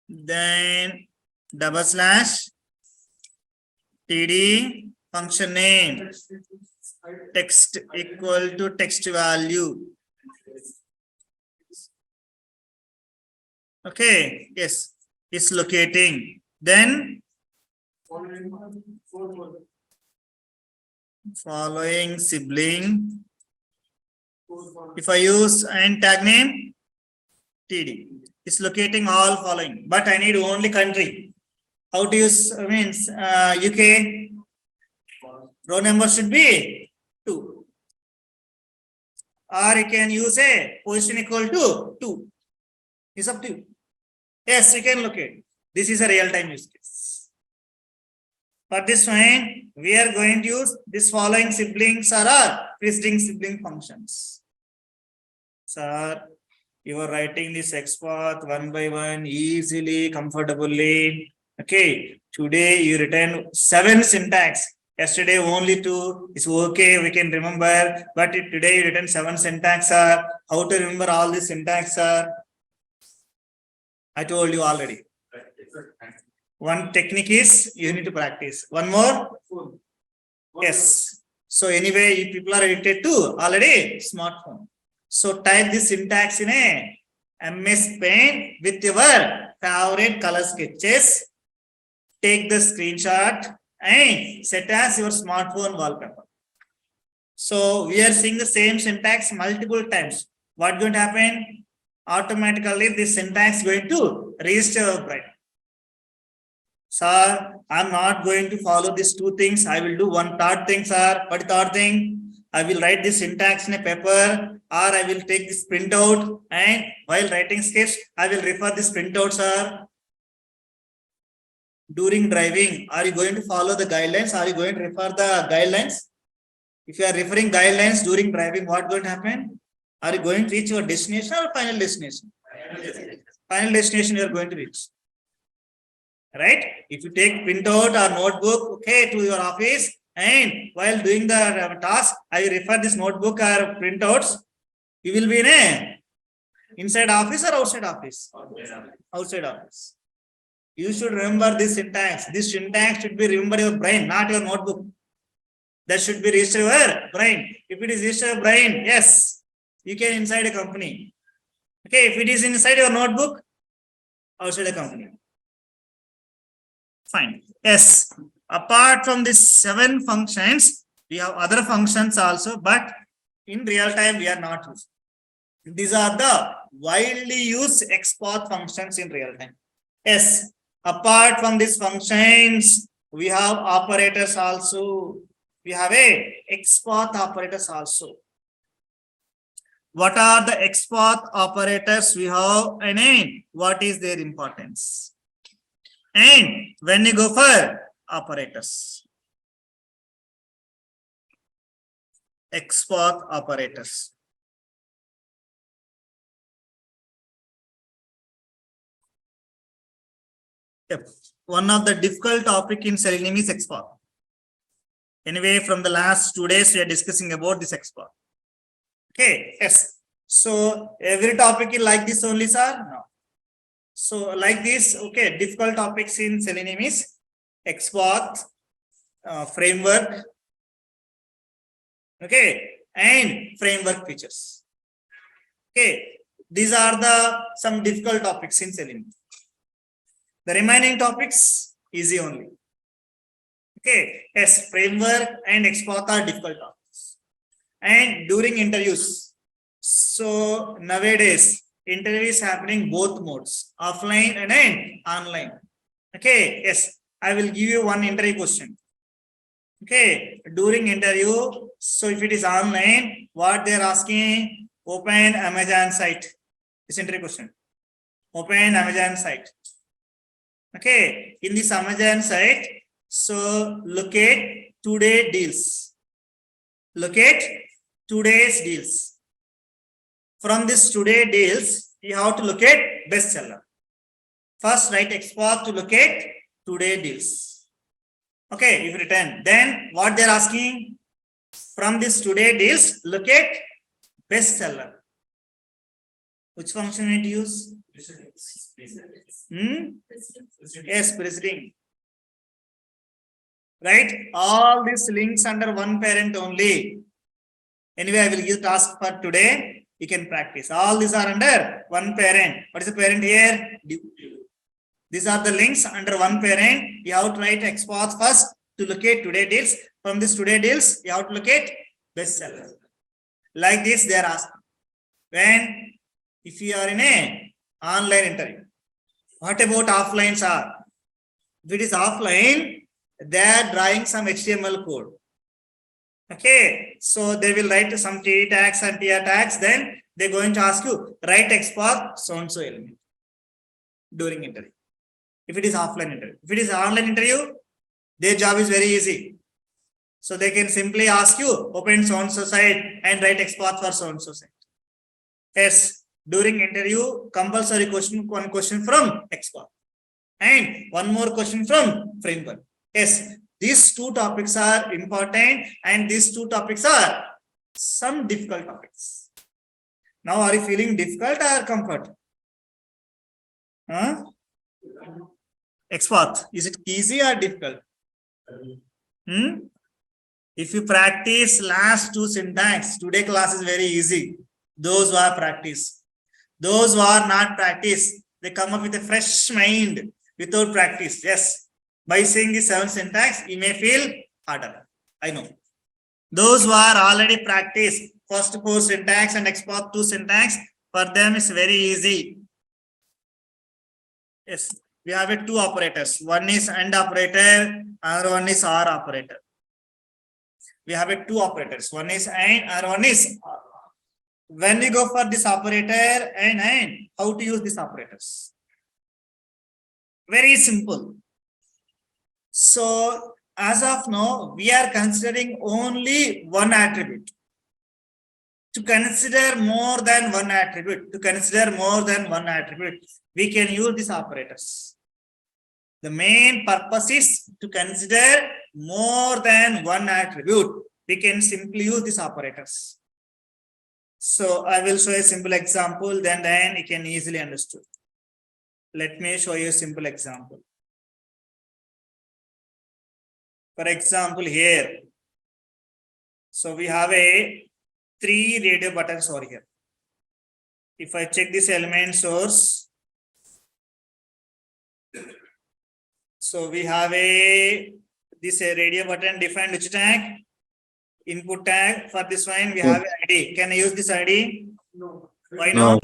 then double slash TD function name text equal to text value. Okay, yes, it's locating. Then following sibling. If I use and tag name TD, it's locating all following, but I need only country. How to use means UK row number should be 2, or you can use a position equal to 2. It's up to you. Yes, you can locate. This is a real-time use case. For this one, we are going to use this following siblings are our visiting sibling functions. Sir, you are writing this XPath one by one easily, comfortably. Okay, today you written 7 syntax. Yesterday only 2. It's okay, we can remember. But today you written 7 syntax, sir. How to remember all this syntax, sir? I told you already. One technique is you need to practice. One more? Yes. So anyway, you people are addicted to already smartphone. So type this syntax in a MS Paint with your favorite color sketches. Take the screenshot and set as your smartphone wallpaper. So we are seeing the same syntax multiple times. What going to happen? Automatically this syntax going to register your brain. Sir, I'm not going to follow these 2 things. I will do one third thing, sir. What is third thing? I will write this syntax in a paper, or I will take this printout, and while writing scripts, I will refer this printout, sir. During driving, are you going to follow the guidelines? Are you going to refer the guidelines? If you are referring guidelines during driving, what going to happen? Are you going to reach your destination or final destination? Final destination you are going to reach. Right? If you take printout or notebook, okay, to your office, and while doing the task, I refer this notebook or printouts, you will be in a inside office or outside office? Outside office. You should remember this syntax. This syntax should be remember your brain, not your notebook. That should be registered your brain. If it is registered your brain, yes, you can inside a company. Okay, if it is inside your notebook, outside a company. Fine. Yes. Apart from these 7 functions, we have other functions also, but in real time we are not using. These are the widely used XPath functions in real time. Yes. Apart from these functions, we have operators also. We have a XPath operators also. What are the XPath operators we have, and what is their importance? And when you go for operators, XPath operators. Yep. One of the difficult topic in Selenium is XPath. Anyway, from the last 2 days, we are discussing about this XPath. Okay, yes. So every topic is like this only, sir? No. So like this, okay, difficult topics in Selenium is XPath, framework, okay, and framework features. Okay, these are the some difficult topics in Selenium. The remaining topics easy only. Okay, yes, framework and XPath are difficult topics. And during interviews, so nowadays interview is happening both modes, offline and online. Okay, yes, I will give you one interview question. Okay, during interview, so if it is online, what they are asking, open Amazon site. This interview question. Open Amazon site. Okay, in this Amazon site, so locate today deals. Locate today's deals. From this today deals, you have to locate bestseller. First, write XPath to locate today deals. Okay, if written, then what they're asking, from this today deals, locate bestseller. Which function we need to use? Yes, preceding. Right? All these links under one parent only. Anyway, I will give task for today. You can practice. All these are under one parent. What is the parent here? These are the links under one parent. You have to write XPath first to locate today deals. From this today deals, you have to locate best seller. Like this, they are asking. When, if you are in a online interview, what about offlines are? If it is offline, they are drawing some HTML code. Okay, so they will write some T tags and TR tags. Then they're going to ask you, write XPath so-and-so element during interview. If it is offline interview. If it is online interview, their job is very easy. So they can simply ask you, open so-and-so site and write XPath for so-and-so site. Yes, during interview, compulsory question, one question from XPath. And one more question from framework. Yes, these two topics are important and these two topics are some difficult topics. Now, are you feeling difficult or comfort? Huh? XPath, is it easy or difficult? If you practice last two syntax, today class is very easy. Those who are practice. Those who are not practice, they come up with a fresh mind without practice. Yes. By saying the 7 syntax, you may feel harder. I know. Those who are already practiced first 4 syntax and XPath 2 syntax, for them it's very easy. Yes, we have a 2 operators. One is AND operator, another one is OR operator. We have a 2 operators. One is AND, and one is OR. When we go for this operator and how to use these operators? Very simple. So as of now, we are considering only one attribute. To consider more than one attribute, we can use these operators. The main purpose is to consider more than one attribute. We can simply use these operators. So I will show a simple example, then you can easily understand. Let me show you a simple example. For example, here, so we have a 3 radio buttons over here. If I check this element source, so we have this radio button defined which tag? Input tag. For this one, we have an ID. Can I use this ID? No. Why not?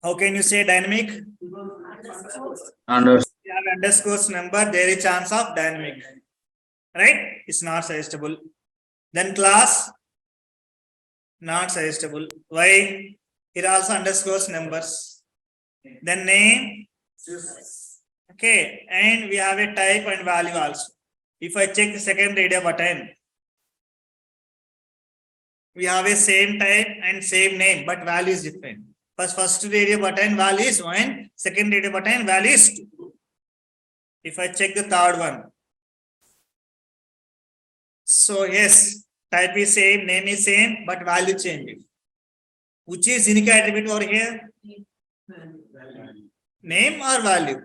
How can you say dynamic? You have underscores number, there is chance of dynamic. Right? It's not suggestible. Then class, not suggestible. Why? Here also underscores numbers. Then name. Okay. And we have a type and value also. If I check the second radio button, we have a same type and same name, but value is different. First radio button value is 1, second radio button value is 2. If I check the third one, so yes, type is same, name is same, but value changes. Which is unique attribute over here? Name or value?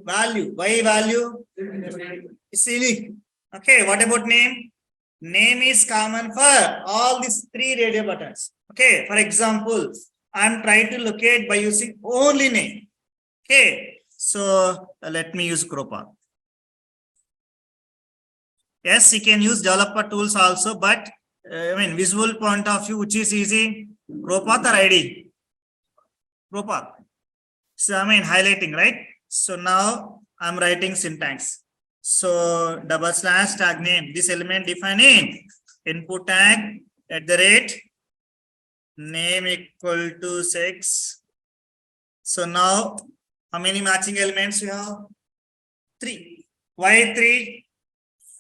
Value. Why value? It's unique. Okay, what about name? Name is common for all these 3 radio buttons. Okay, for example, I'm trying to locate by using only name. Okay, so let me use XPath. Yes, you can use developer tools also, but visual point of view, which is easy? XPath or ID? XPath. So highlighting, right? So now I'm writing syntax. So / tag name. This element defining input tag @ name equal to 6. So now how many matching elements you have? 3. Why 3?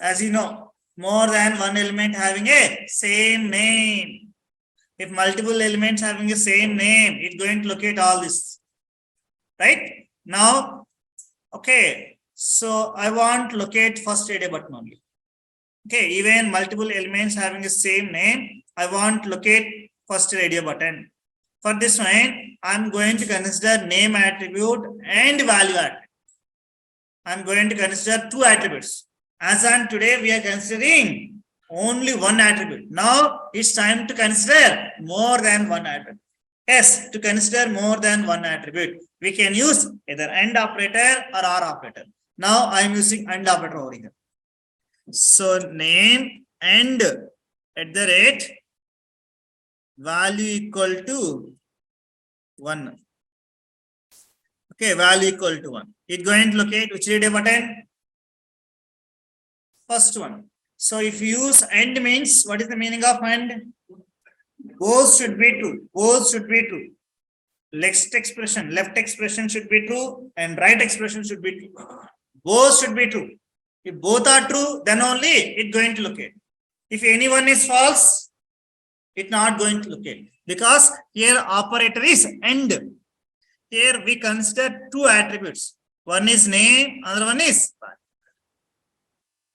As you know, more than one element having a same name. If multiple elements having the same name, it's going to locate all this. Right? Now, okay. So I want to locate first radio button only. Okay, even multiple elements having the same name, I want locate first radio button. For this one, I'm going to consider name attribute and value attribute. I'm going to consider two attributes. As on today, we are considering only one attribute. Now it's time to consider more than one attribute. Yes, to consider more than one attribute, we can use either AND operator or OR operator. Now I'm using AND operator over here. So name and at the rate value equal to 1. Okay, value equal to 1. It's going to locate which radio button? First one. So if you use AND means, what is the meaning of AND? Both should be true. Both should be true. Left expression should be true and right expression should be true. Both should be true. If both are true, then only it's going to locate. If any one is false, it's not going to locate. Because here operator is AND. Here we consider two attributes. One is name, other one is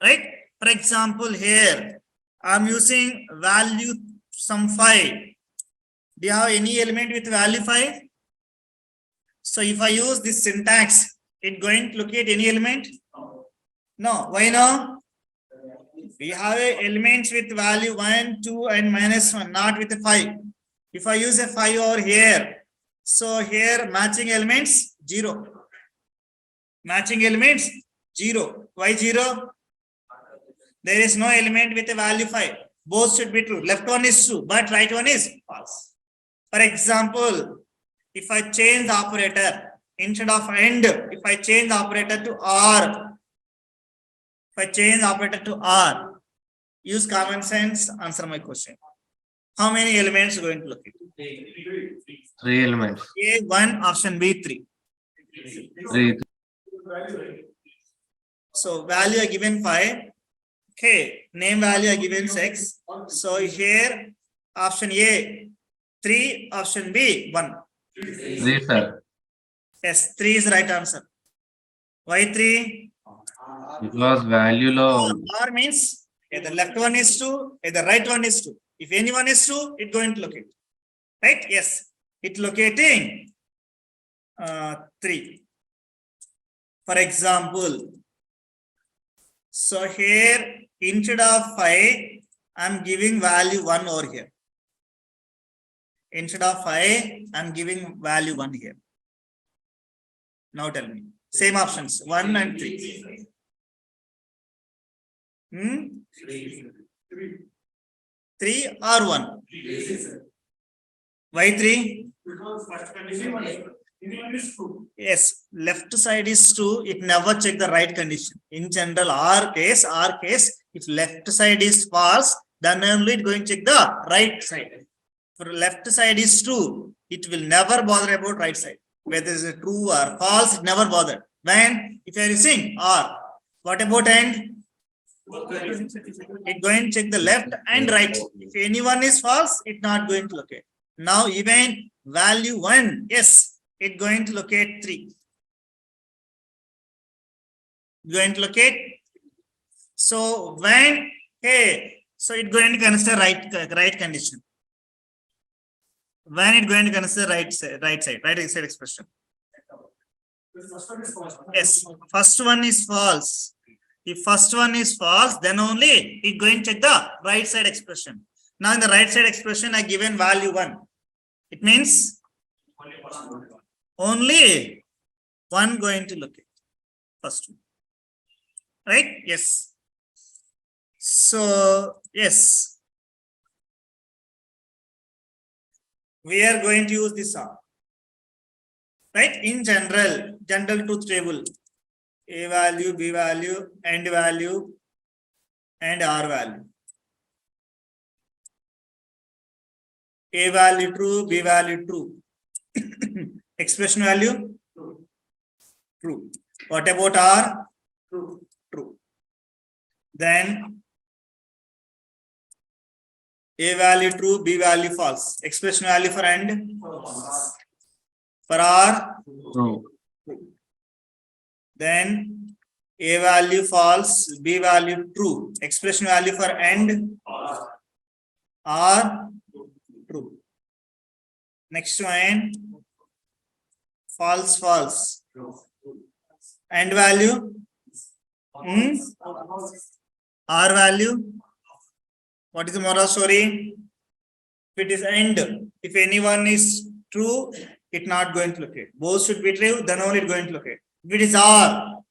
right. For example, here I'm using value some 5. Do you have any element with value 5? So if I use this syntax, it's going to locate any element? No. Why no? We have elements with value 1, 2, and -1, not with a 5. If I use a 5 over here, so here matching elements 0. Matching elements 0. Why 0? There is no element with a value 5. Both should be true. Left one is true, but right one is false. For example, if I change the operator instead of AND, if I change the operator to OR, use common sense, answer my question. How many elements are going to look at? 3 elements. A 1, option B 3. 3. So value are given 5. Okay, name value are given 6. So here option A 3, option B 1. 3, sir. Yes, 3 is the right answer. Why 3? Because value low. Or means either left one is 2, either right one is 2. If any one is 2, it's going to locate. Right? Yes. It's locating 3. For example, so here instead of 5, I'm giving value 1 over here. Instead of 5, I'm giving value 1 here. Now tell me. Same options, 1 and 3. 3 or 1? Why 3? Because first condition is true. Yes, left side is true. It never check the right condition. In general, our case, if left side is false, then only it going to check the right side. For left side is true, it will never bother about right side. Whether it is true or false, it never bother. When if you are using or, what about AND? It going to check the left and right. If anyone is false, it not going to locate. Now even value 1, yes, it going to locate 3. Going to locate. So when so it going to consider right condition. When it going to consider right side expression. Yes, first one is false. If first one is false, then only it going to check the right side expression. Now in the right side expression, I given value 1. It means only 1 going to locate. First one. Right? Yes. So, yes. We are going to use this OR. Right? In general truth table. A value, B value, AND value, and R value. A value true, B value true. Expression value? True. What about R? True. Then A value true, B value false. Expression value for AND? For R? True. Then A value false, B value true. Expression value for AND? or true. Next one, false, false. And value, R value. What is the moral story? If it is end, if anyone is true, it not going to locate. Both should be true, then only it going to locate. If it is R,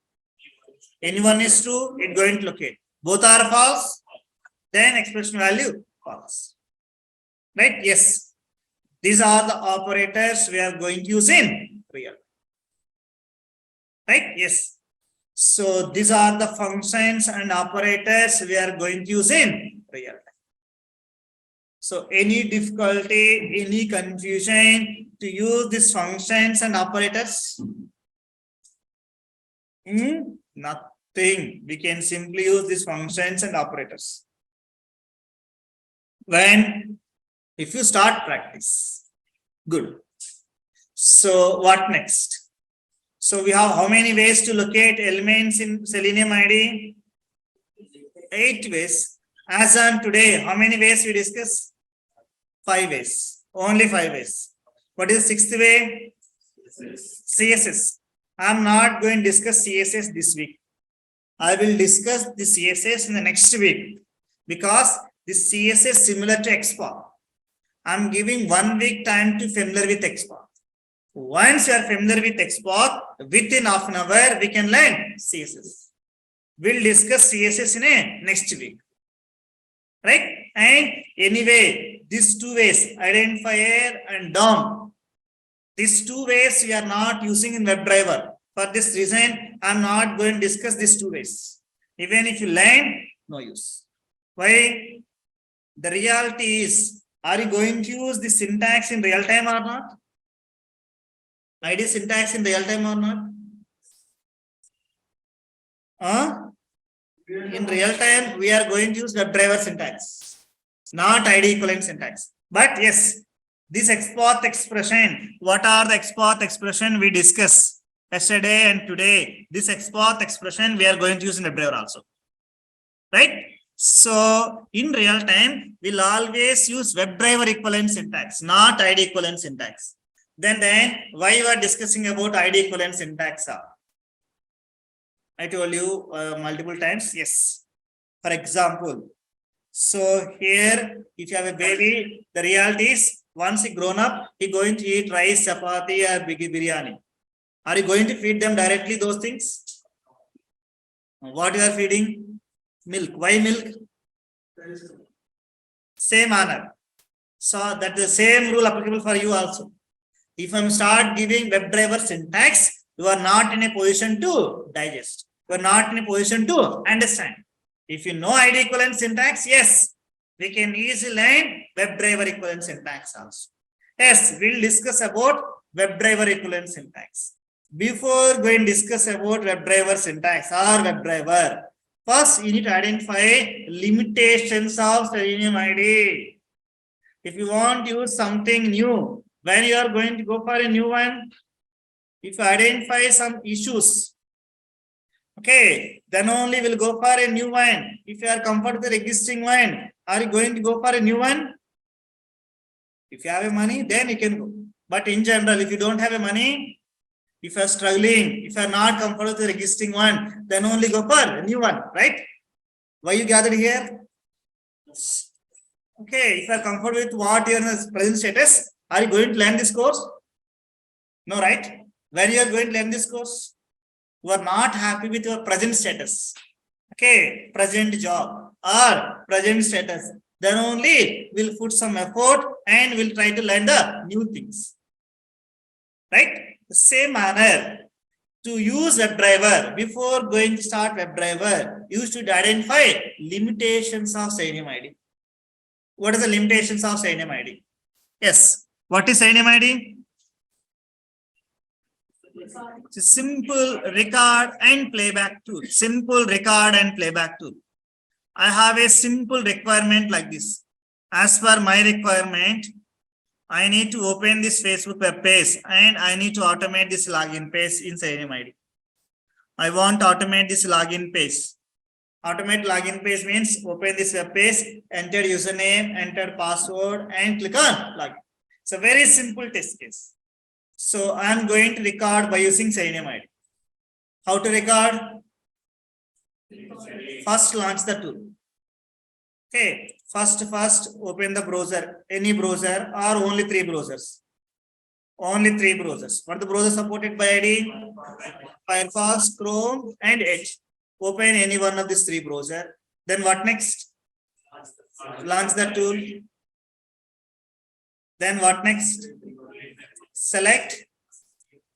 anyone is true, it going to locate. Both are false, then expression value false. Right? Yes. These are the operators we are going to use in real. Right? Yes. So these are the functions and operators we are going to use in real. So any difficulty, any confusion to use these functions and operators? Nothing. We can simply use these functions and operators. If you start practice, good. So what next? So we have how many ways to locate elements in Selenium ID? 8 ways. As on today, how many ways we discuss? 5 ways. Only 5 ways. What is the 6th way? CSS. I am not going to discuss CSS this week. I will discuss the CSS in the next week because this CSS similar to XPath. I am giving 1 week time to familiar with XPath. Once you are familiar with XPath, within half an hour, we can learn CSS. We'll discuss CSS in a next week. Right? And anyway, these 2 ways, identifier and DOM, these 2 ways we are not using in WebDriver. For this reason, I am not going to discuss these 2 ways. Even if you learn, no use. Why? The reality is, are you going to use the syntax in real time or not? ID syntax in real time or not? In real time, we are going to use WebDriver syntax, not ID equivalent syntax. But yes, this XPath expression, what are the XPath expression we discuss yesterday and today? This XPath expression we are going to use in WebDriver also. Right? So in real time, we'll always use WebDriver equivalent syntax, not ID equivalent syntax. Then why you are discussing about ID equivalent syntax? I told you multiple times. Yes. For example, so here, if you have a baby, the reality is once he grown up, he going to eat rice, chapati, or biryani. Are you going to feed them directly those things? What you are feeding? Milk. Why milk? Same manner. So that the same rule applicable for you also. If I start giving WebDriver syntax, you are not in a position to digest. You are not in a position to understand. If you know ID equivalent syntax, yes, we can easily learn WebDriver equivalent syntax also. Yes, we'll discuss about WebDriver equivalent syntax. Before going to discuss about WebDriver syntax or WebDriver, first you need to identify limitations of Selenium ID. If you want to use something new, when you are going to go for a new one, if you identify some issues, okay, then only we'll go for a new one. If you are comfortable with the existing one, are you going to go for a new one? If you have money, then you can go. But in general, if you don't have money, if you are struggling, if you are not comfortable with the existing one, then only go for a new one, right? Why you gathered here? Okay, if you are comfortable with what your present status, are you going to learn this course? No, right? When you are going to learn this course, you are not happy with your present status. Okay, present job or present status. Then only we'll put some effort and we'll try to learn the new things. Right? The same manner, to use WebDriver, before going to start WebDriver, you should identify limitations of Selenium ID. What is the limitations of Selenium ID? Yes. What is Selenium ID? It's a simple record and playback tool. Simple record and playback tool. I have a simple requirement like this. As per my requirement, I need to open this Facebook web page and I need to automate this login page in Selenium ID. I want to automate this login page. Automate login page means open this web page, enter username, enter password, and click on login. It's a very simple test case. So I am going to record by using Selenium ID. How to record? First launch the tool. Okay, first open the browser, any browser or only 3 browsers. Only 3 browsers. What the browser supported by ID? Firefox, Chrome, and Edge. Open any one of these 3 browser. Then what next? Launch the tool. Then what next? Select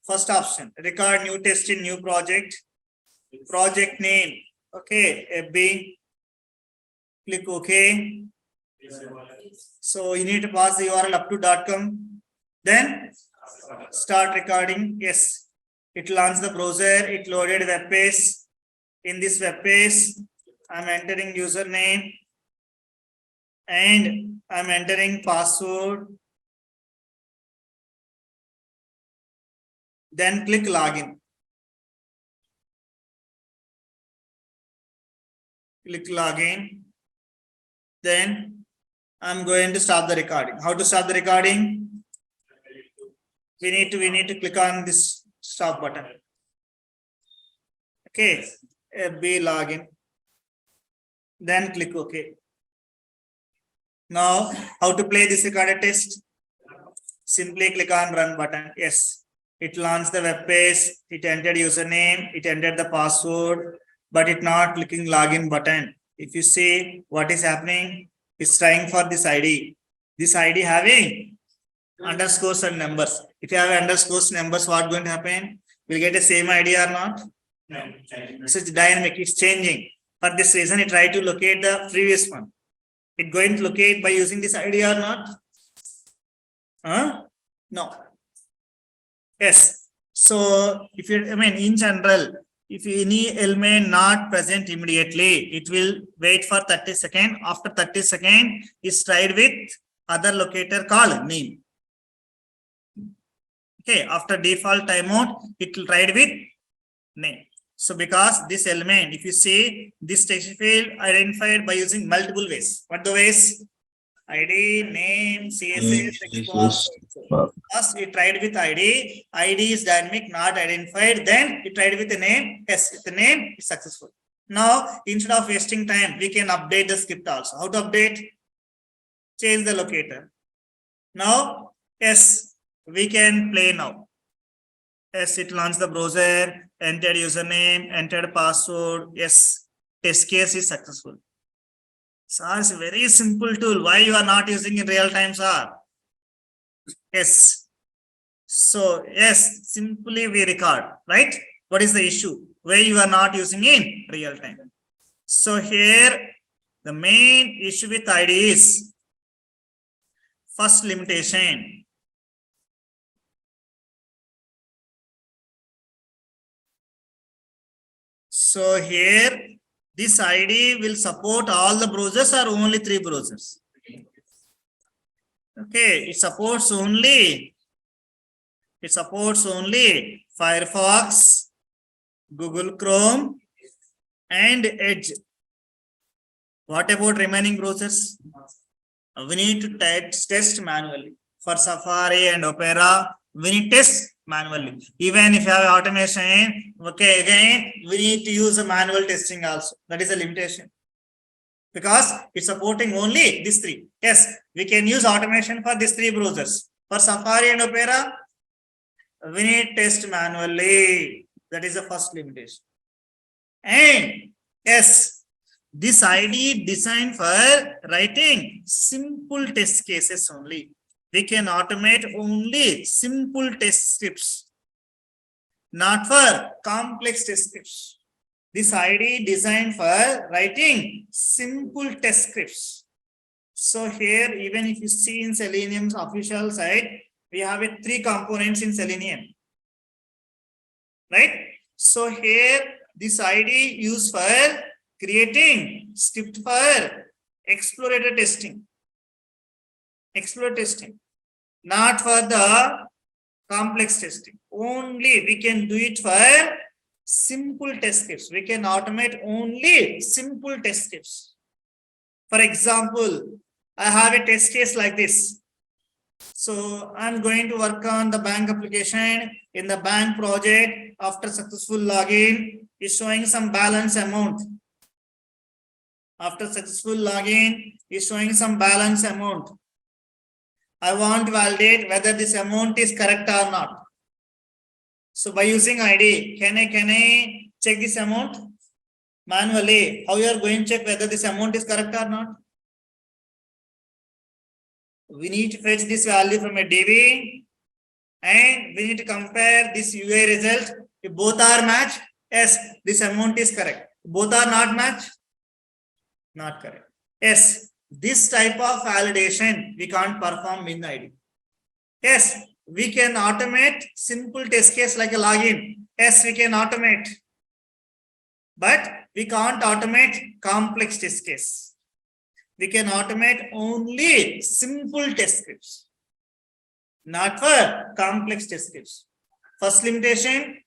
first option. Record new test in new project. Project name. Okay, FB. Click OK. So you need to pass the URL up to .com. Then start recording. Yes, it launched the browser. It loaded web page. In this web page, I'm entering username and I'm entering password. Then click login. Click login. Then I'm going to stop the recording. How to stop the recording? We need to click on this stop button. Okay, FB login. Then click OK. Now, how to play this recorded test? Simply click on run button. Yes, it launched the web page. It entered username. It entered the password, but it not clicking login button. If you see what is happening, it's trying for this ID. This ID having underscores and numbers. If you have underscores numbers, what going to happen? Will get the same ID or not? No. So it's dynamic, it's changing. For this reason, it try to locate the previous one. It going to locate by using this ID or not? No. Yes. So if you, in general, if any element not present immediately, it will wait for 30 seconds. After 30 seconds, it's tried with other locator called name. Okay, after default timeout, it will try with name. So because this element, if you see this text field identified by using multiple ways. What the ways? ID, name, CSS, export. First, it tried with ID. ID is dynamic, not identified. Then it tried with the name. Yes, the name is successful. Now, instead of wasting time, we can update the script also. How to update? Change the locator. Now, yes, we can play now. Yes, it launched the browser, entered username, entered password. Yes, test case is successful. SAR is a very simple tool. Why you are not using in real time, SAR? Yes. So, yes, simply we record, right? What is the issue? Why you are not using in real time? So here, the main issue with ID is first limitation. So here, this ID will support all the browsers or only 3 browsers. Okay, it supports only Firefox, Google Chrome, and Edge. What about remaining browsers? We need to test manually. For Safari and Opera, we need to test manually. Even if you have automation, okay, again, we need to use a manual testing also. That is a limitation. Because it's supporting only these 3. Yes, we can use automation for these 3 browsers. For Safari and Opera, we need test manually. That is the first limitation. And yes, this ID designed for writing simple test cases only. We can automate only simple test scripts, not for complex test scripts. This ID designed for writing simple test scripts. So here, even if you see in Selenium's official site, we have 3 components in Selenium, right? So here, this ID used for creating script for explorator testing. Not for the complex testing. Only we can do it for simple test scripts. We can automate only simple test scripts. For example, I have a test case like this. So I'm going to work on the bank application. In the bank project, after successful login, is showing some balance amount. After successful login, is showing some balance amount. I want to validate whether this amount is correct or not. So by using ID, can I check this amount manually? How you are going to check whether this amount is correct or not? We need to fetch this value from a DB and we need to compare this UI result. If both are matched, yes, this amount is correct. Both are not matched, not correct. Yes, this type of validation we can't perform in the ID. Yes, we can automate simple test case like a login. Yes, we can automate, but we can't automate complex test case. We can automate only simple test scripts, not for complex test scripts. First limitation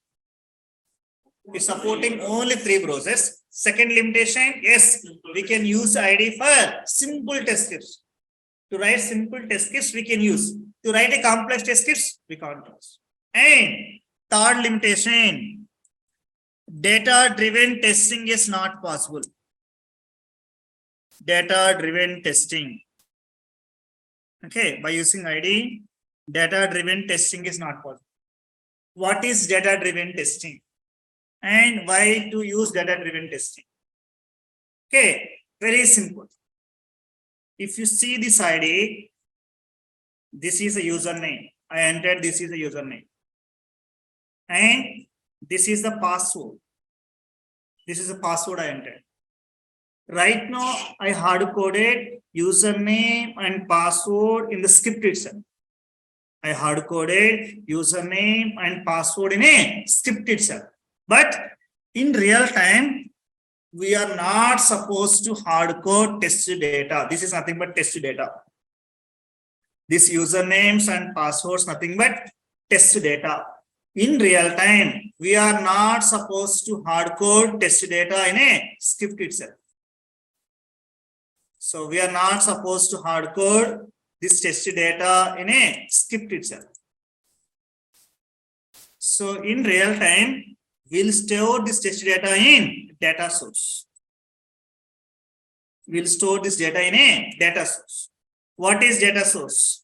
is supporting only 3 browsers. Second limitation, yes, we can use ID for simple test scripts. To write simple test scripts, we can use. To write a complex test scripts, we can't use. And third limitation, data-driven testing is not possible. Data-driven testing. Okay, by using ID, data-driven testing is not possible. What is data-driven testing? And why to use data-driven testing? Okay, very simple. If you see this ID, this is a username. I entered this is a username. And this is the password. This is the password I entered. Right now, I hard-coded username and password in the script itself. I hard-coded username and password in a script itself. But in real time, we are not supposed to hard-code test data. This is nothing but test data. These usernames and passwords, nothing but test data. In real time, we are not supposed to hard-code test data in a script itself. So we are not supposed to hard-code this test data in a script itself. So in real time, we'll store this test data in data source. We'll store this data in a data source. What is data source?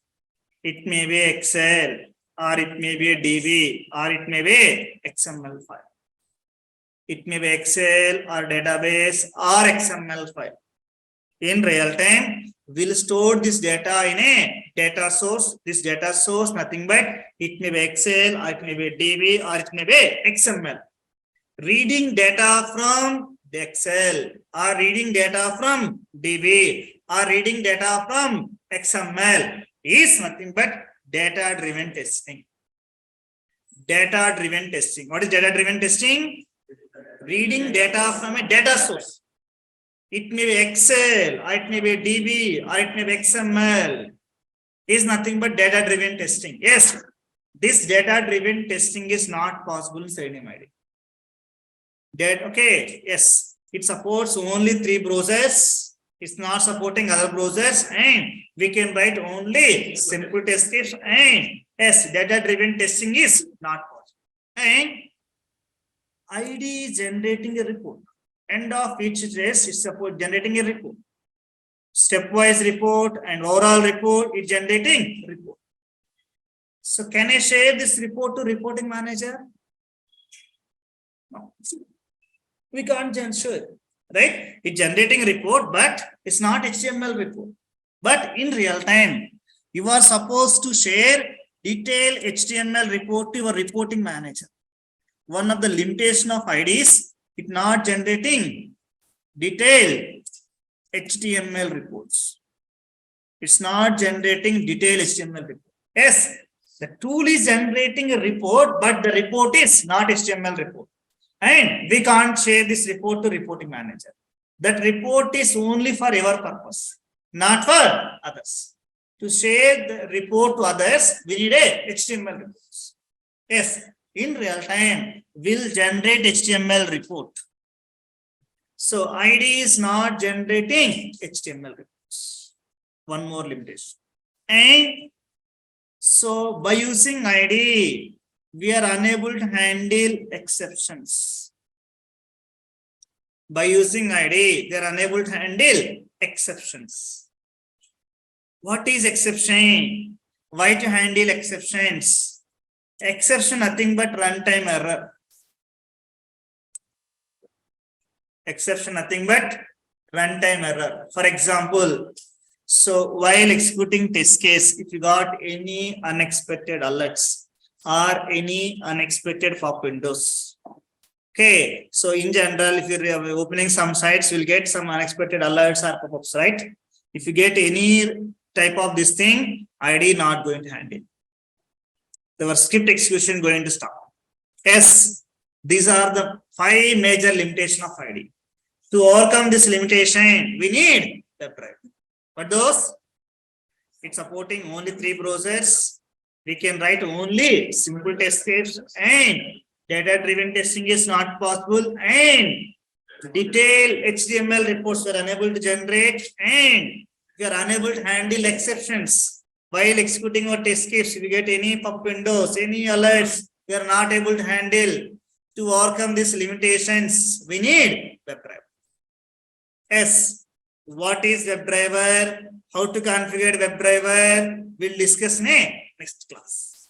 It may be Excel, or it may be a DB, or it may be XML file. It may be Excel or database or XML file. In real time, we'll store this data in a data source. This data source, nothing but it may be Excel, or it may be DB, or it may be XML. Reading data from the Excel, or reading data from DB, or reading data from XML is nothing but data-driven testing. Data-driven testing. What is data-driven testing? Reading data from a data source. It may be Excel, or it may be DB, or it may be XML. Is nothing but data-driven testing. Yes, this data-driven testing is not possible in Selenium ID. Okay, yes, it supports only 3 browsers. It's not supporting other browsers, and we can write only simple test scripts. And yes, data-driven testing is not possible. And ID is generating a report. End of each test is support generating a report. Stepwise report and overall report is generating report. So can I share this report to reporting manager? No. We can't show it, right? It's generating report, but it's not HTML report. But in real time, you are supposed to share detailed HTML report to your reporting manager. One of the limitation of ID is it not generating detailed HTML reports. It's not generating detailed HTML report. Yes, the tool is generating a report, but the report is not HTML report. And we can't share this report to reporting manager. That report is only for your purpose, not for others. To share the report to others, we need a HTML reports. Yes, in real time will generate HTML report. So ID is not generating HTML reports. One more limitation. And so by using ID, we are unable to handle exceptions. By using ID, they are unable to handle exceptions. What is exception? Why to handle exceptions? Exception nothing but runtime error. Exception nothing but runtime error. For example, so while executing test case, if you got any unexpected alerts or any unexpected pop windows. Okay, so in general, if you're opening some sites, you'll get some unexpected alerts or pop-ups, right? If you get any type of this thing, ID not going to handle. Our script execution going to stop. Yes, these are the 5 major limitations of ID. To overcome this limitation, we need WebDriver. But those, it's supporting only 3 browsers. We can write only simple test scripts, and data-driven testing is not possible, and detailed HTML reports were unable to generate, and we are unable to handle exceptions. While executing our test case, if we get any pop windows, any alerts, we are not able to handle. To overcome these limitations, we need WebDriver. Yes, what is WebDriver? How to configure WebDriver? We'll discuss in next class.